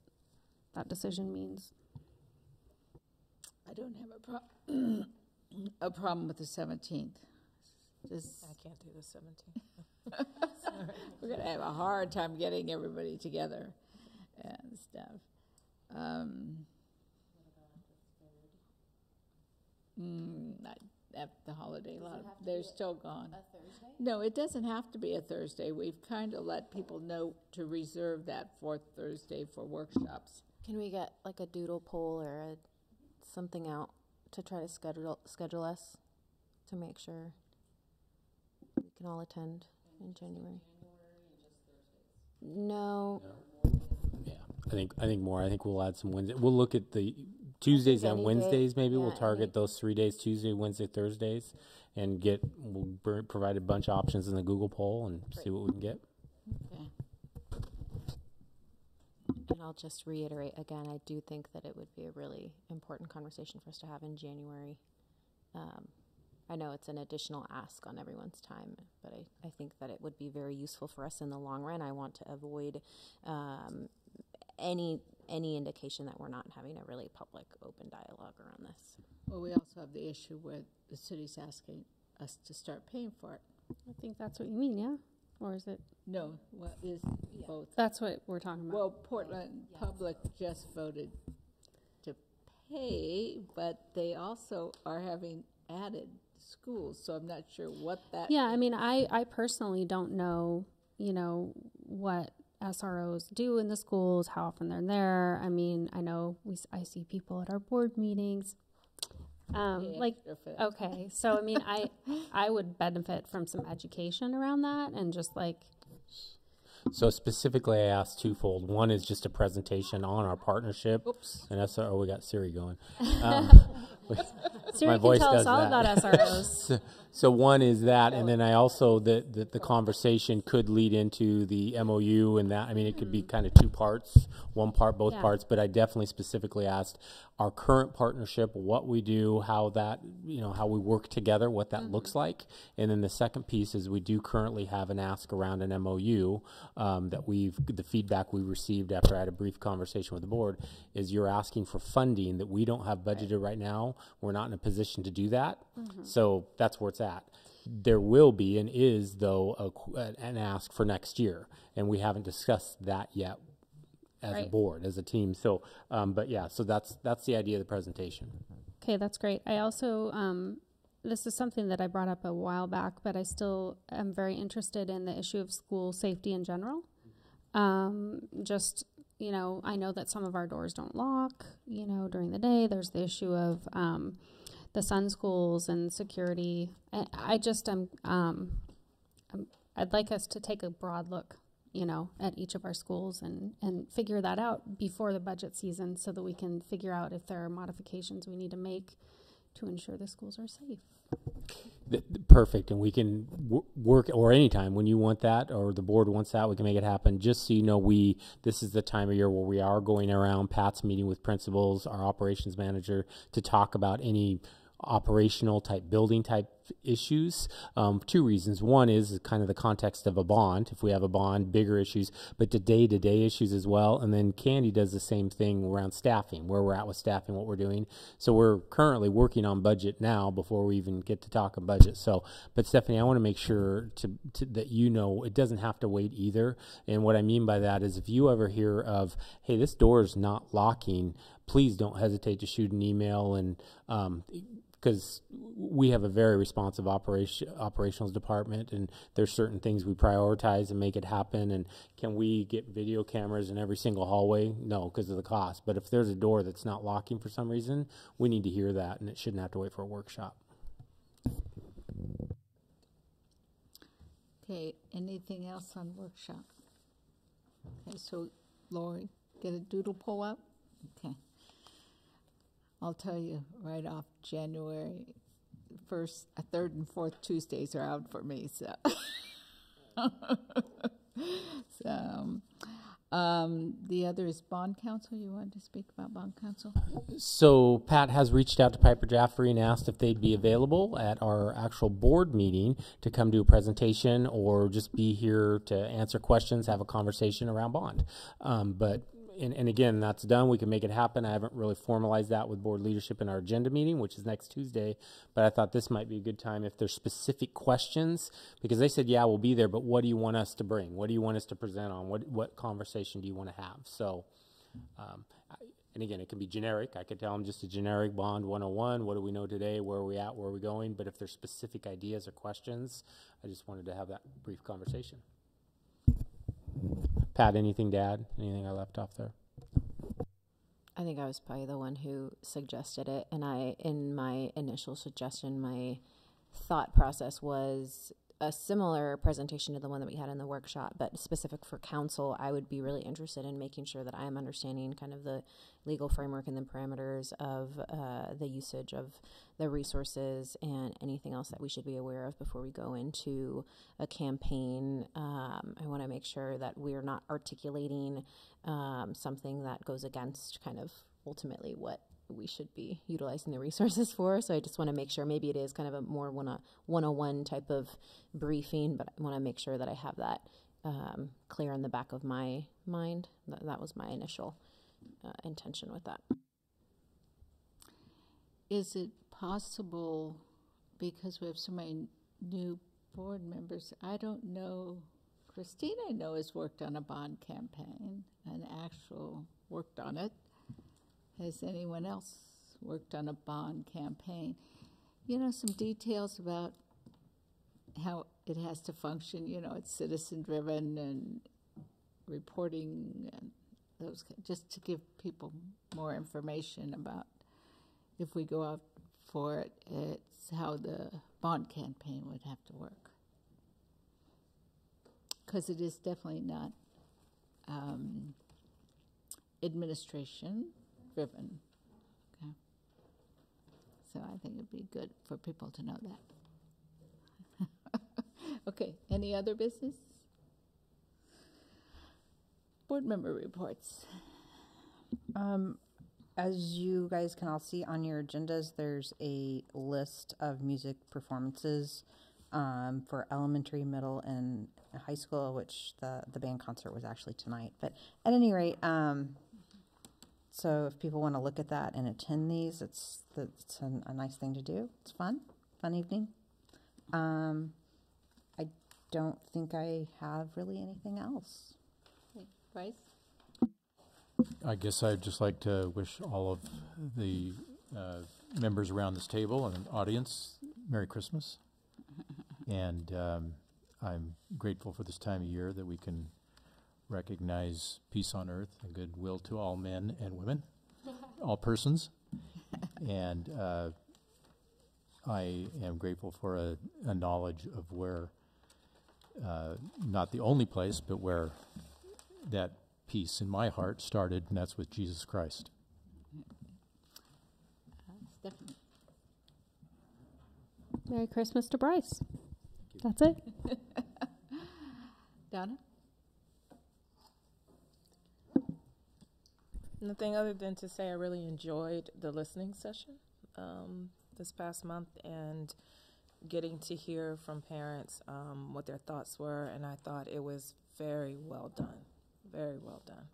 that decision means. I don't have a problem with the 17th. Just I can't do the 17th. we're going to have a hard time getting everybody together and stuff. Not at the holiday lot. They're still gone. A Thursday? No, it doesn't have to be a Thursday. We've kind of let people know to reserve that 4th Thursday for workshops. Can we get like a doodle poll or something out to try to schedule us to make sure we can all attend in January? No. Yeah, I think more. I think we'll add some Wednesday. We'll look at the Tuesdays and Any day. Wednesdays. Maybe Yeah, we'll target any- those 3 days: Tuesday, Wednesday, Thursdays, and we'll provide a bunch of options in the Google poll and see what we can get. Okay. And I'll just reiterate again, I do think that it would be a really important conversation for us to have in January. I know it's an additional ask on everyone's time, but I think that it would be very useful for us in the long run. I want to avoid any indication that we're not having a really public, open dialogue around this. Well, we also have the issue where the city's asking us to start paying for it. I think that's what you mean, yeah? Or is it? No, what is both? That's what we're talking about. Well, Portland Public just voted to pay, but they also are having added schools, so I'm not sure what that. Yeah, I mean, I personally don't know, what SROs do in the schools, how often they're there. I mean, I know I see people at our board meetings. Okay, so I mean, I would benefit from some education around that and just So specifically, I asked twofold. One is just a presentation on our partnership. Oops. And SRO, we got Siri going. Siri My can voice tell does us all that. about SROs. So one is that, and then I also, the conversation could lead into the MOU and that. I mean, it could be kind of two parts, one part, both Yeah. parts, but I definitely specifically asked our current partnership, what we do, how that, how we work together, what that looks like. And then the second piece is we do currently have an ask around an MOU that the feedback we received after I had a brief conversation with the board is you're asking for funding that we don't have budgeted right now. We're not in a position to do that. So that's where it's at. There will be and is, though, an ask for next year. And we haven't discussed that yet as a Right. board, as a team. So, but yeah, so that's the idea of the presentation. Okay, that's great. I also, this is something that I brought up a while back, but I still am very interested in the issue of school safety in general. I know that some of our doors don't lock, during the day. There's the issue of the Sun schools and security. I'd like us to take a broad look, you know, at each of our schools and figure that out before the budget season so that we can figure out if there are modifications we need to make to ensure the schools are safe. Perfect. And we can work, or anytime when you want that or the board wants that, we can make it happen. Just so you know, this is the time of year where we are going around. Pat's meeting with principals, our operations manager, to talk about any operational type building type issues. Two reasons. One is kind of the context of a bond. If we have a bond, bigger issues, but the day-to-day issues as well. And then Candy does the same thing around staffing, where we're at with staffing, what we're doing. So we're currently working on budget now before we even get to talk about budget. So, but Stephanie, I want to make sure that you know it doesn't have to wait either. And what I mean by that is if you ever hear of, hey, this door is not locking, please don't hesitate to shoot an email, and because we have a very responsive operations department, and there's certain things we prioritize and make it happen. And can we get video cameras in every single hallway? No, because of the cost. But if there's a door that's not locking for some reason, we need to hear that, and it shouldn't have to wait for a workshop. Okay, anything else on workshop? Okay, so Lori, get a doodle poll up? Okay. I'll tell you right off, January 1st, 3rd and 4th Tuesdays are out for me, so. The other is bond council. You wanted to speak about bond council? So Pat has reached out to Piper Jaffray and asked if they'd be available at our actual board meeting to come do a presentation or just be here to answer questions, have a conversation around bond. And again, that's done. We can make it happen. I haven't really formalized that with board leadership in our agenda meeting, which is next Tuesday. But I thought this might be a good time if there's specific questions, because they said, yeah, we'll be there, but what do you want us to bring? What do you want us to present on? What conversation do you want to have? So, and again, it can be generic. I could tell them just a generic bond 101. What do we know today? Where are we at? Where are we going? But if there's specific ideas or questions, I just wanted to have that brief conversation. Pat, anything to add? Anything I left off there? I think I was probably the one who suggested it, and in my initial suggestion, my thought process was a similar presentation to the one that we had in the workshop, but specific for council. I would be really interested in making sure that I am understanding kind of the legal framework and the parameters of the usage of the resources and anything else that we should be aware of before we go into a campaign. I want to make sure that we're not articulating something that goes against kind of ultimately what we should be utilizing the resources for. So I just want to make sure, maybe it is kind of a more 101 type of briefing, but I want to make sure that I have that clear in the back of my mind. That was my initial intention with that. Is it possible, because we have so many new board members, I don't know, Christine I know has worked on a bond campaign, worked on it. Has anyone else worked on a bond campaign? You know, some details about how it has to function. You know, it's citizen-driven and reporting and those, just to give people more information about if we go out for it, it's how the bond campaign would have to work. Because it is definitely not administration driven. Okay. So I think it'd be good for people to know that. Okay, any other business? Board member reports. As you guys can all see on your agendas, there's a list of music performances for elementary, middle, and high school, which the band concert was actually tonight. But at any rate, so if people want to look at that and attend these, it's a nice thing to do. It's fun evening. I don't think I have really anything else. Okay. Bryce? I guess I'd just like to wish all of the members around this table and audience Merry Christmas. And I'm grateful for this time of year that we can recognize peace on earth and goodwill to all men and women, all persons. And I am grateful for a knowledge of where not the only place, but where that peace in my heart started, and that's with Jesus Christ. Stephanie. Merry Christmas to Bryce. That's it. Donna? Nothing other than to say I really enjoyed the listening session this past month and getting to hear from parents what their thoughts were, and I thought it was very well done. Very well done.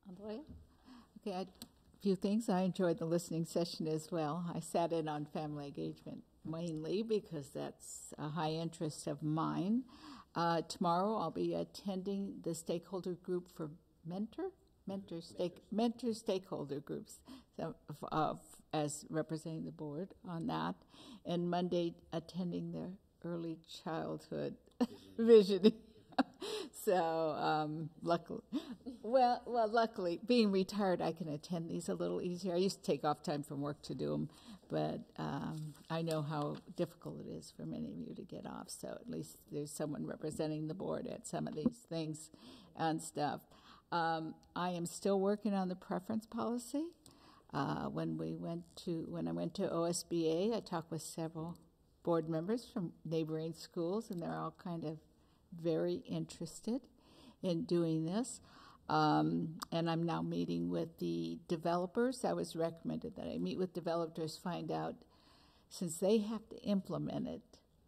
Andrea? Okay, a few things. I enjoyed the listening session as well. I sat in on family engagement mainly because that's a high interest of mine. Tomorrow I'll be attending the stakeholder group for mentor stakeholder groups, so, as representing the board on that, and Monday attending their early childhood visioning. So luckily, being retired, I can attend these a little easier. I used to take off time from work to do them, but I know how difficult it is for many of you to get off. So at least there's someone representing the board at some of these things and stuff. I am still working on the preference policy. When I went to OSBA, I talked with several board members from neighboring schools, and they're all kind of very interested in doing this. And I'm now meeting with the developers. I was recommended that I meet with developers, find out, since they have to implement it,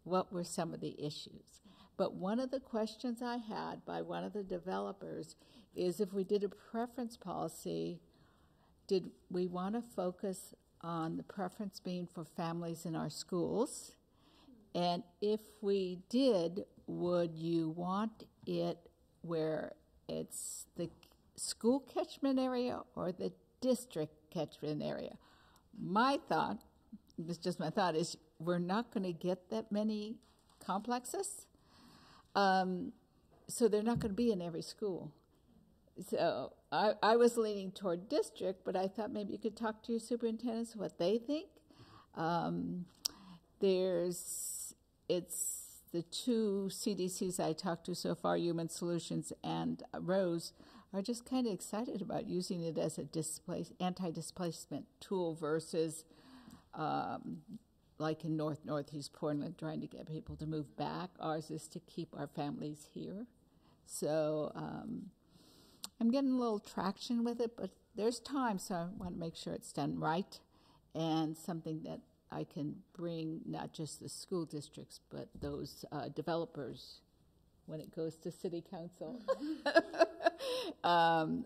what were some of the issues. But one of the questions I had by one of the developers is, if we did a preference policy, did we want to focus on the preference being for families in our schools? And if we did, would you want it where it's the school catchment area or the district catchment area? My thought, it's just my thought, is we're not going to get that many complexes. So they're not going to be in every school. So I was leaning toward district, but I thought maybe you could talk to your superintendents what they think. It's the two CDCs I talked to so far, Human Solutions and Rose, are just kind of excited about using it as a anti-displacement tool versus like in Northeast Portland, trying to get people to move back. Ours is to keep our families here. So I'm getting a little traction with it, but there's time, so I want to make sure it's done right and something that I can bring not just the school districts, but those developers when it goes to city council, and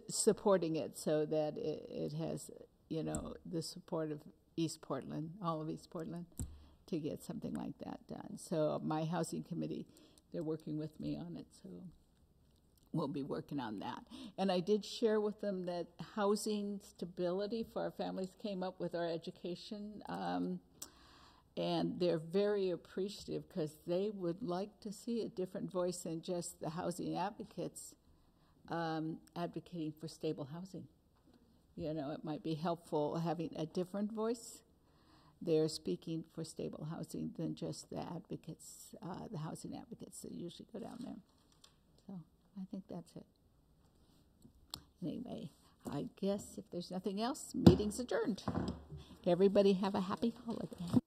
supporting it so that it has, the support of East Portland, all of East Portland, to get something like that done. So my housing committee, they're working with me on it, so we'll be working on that. And I did share with them that housing stability for our families came up with our education, and they're very appreciative because they would like to see a different voice than just the housing advocates advocating for stable housing. It might be helpful having a different voice. They're speaking for stable housing than just the advocates, the housing advocates that usually go down there. So I think that's it. Anyway, I guess if there's nothing else, meeting's adjourned. Everybody have a happy holiday.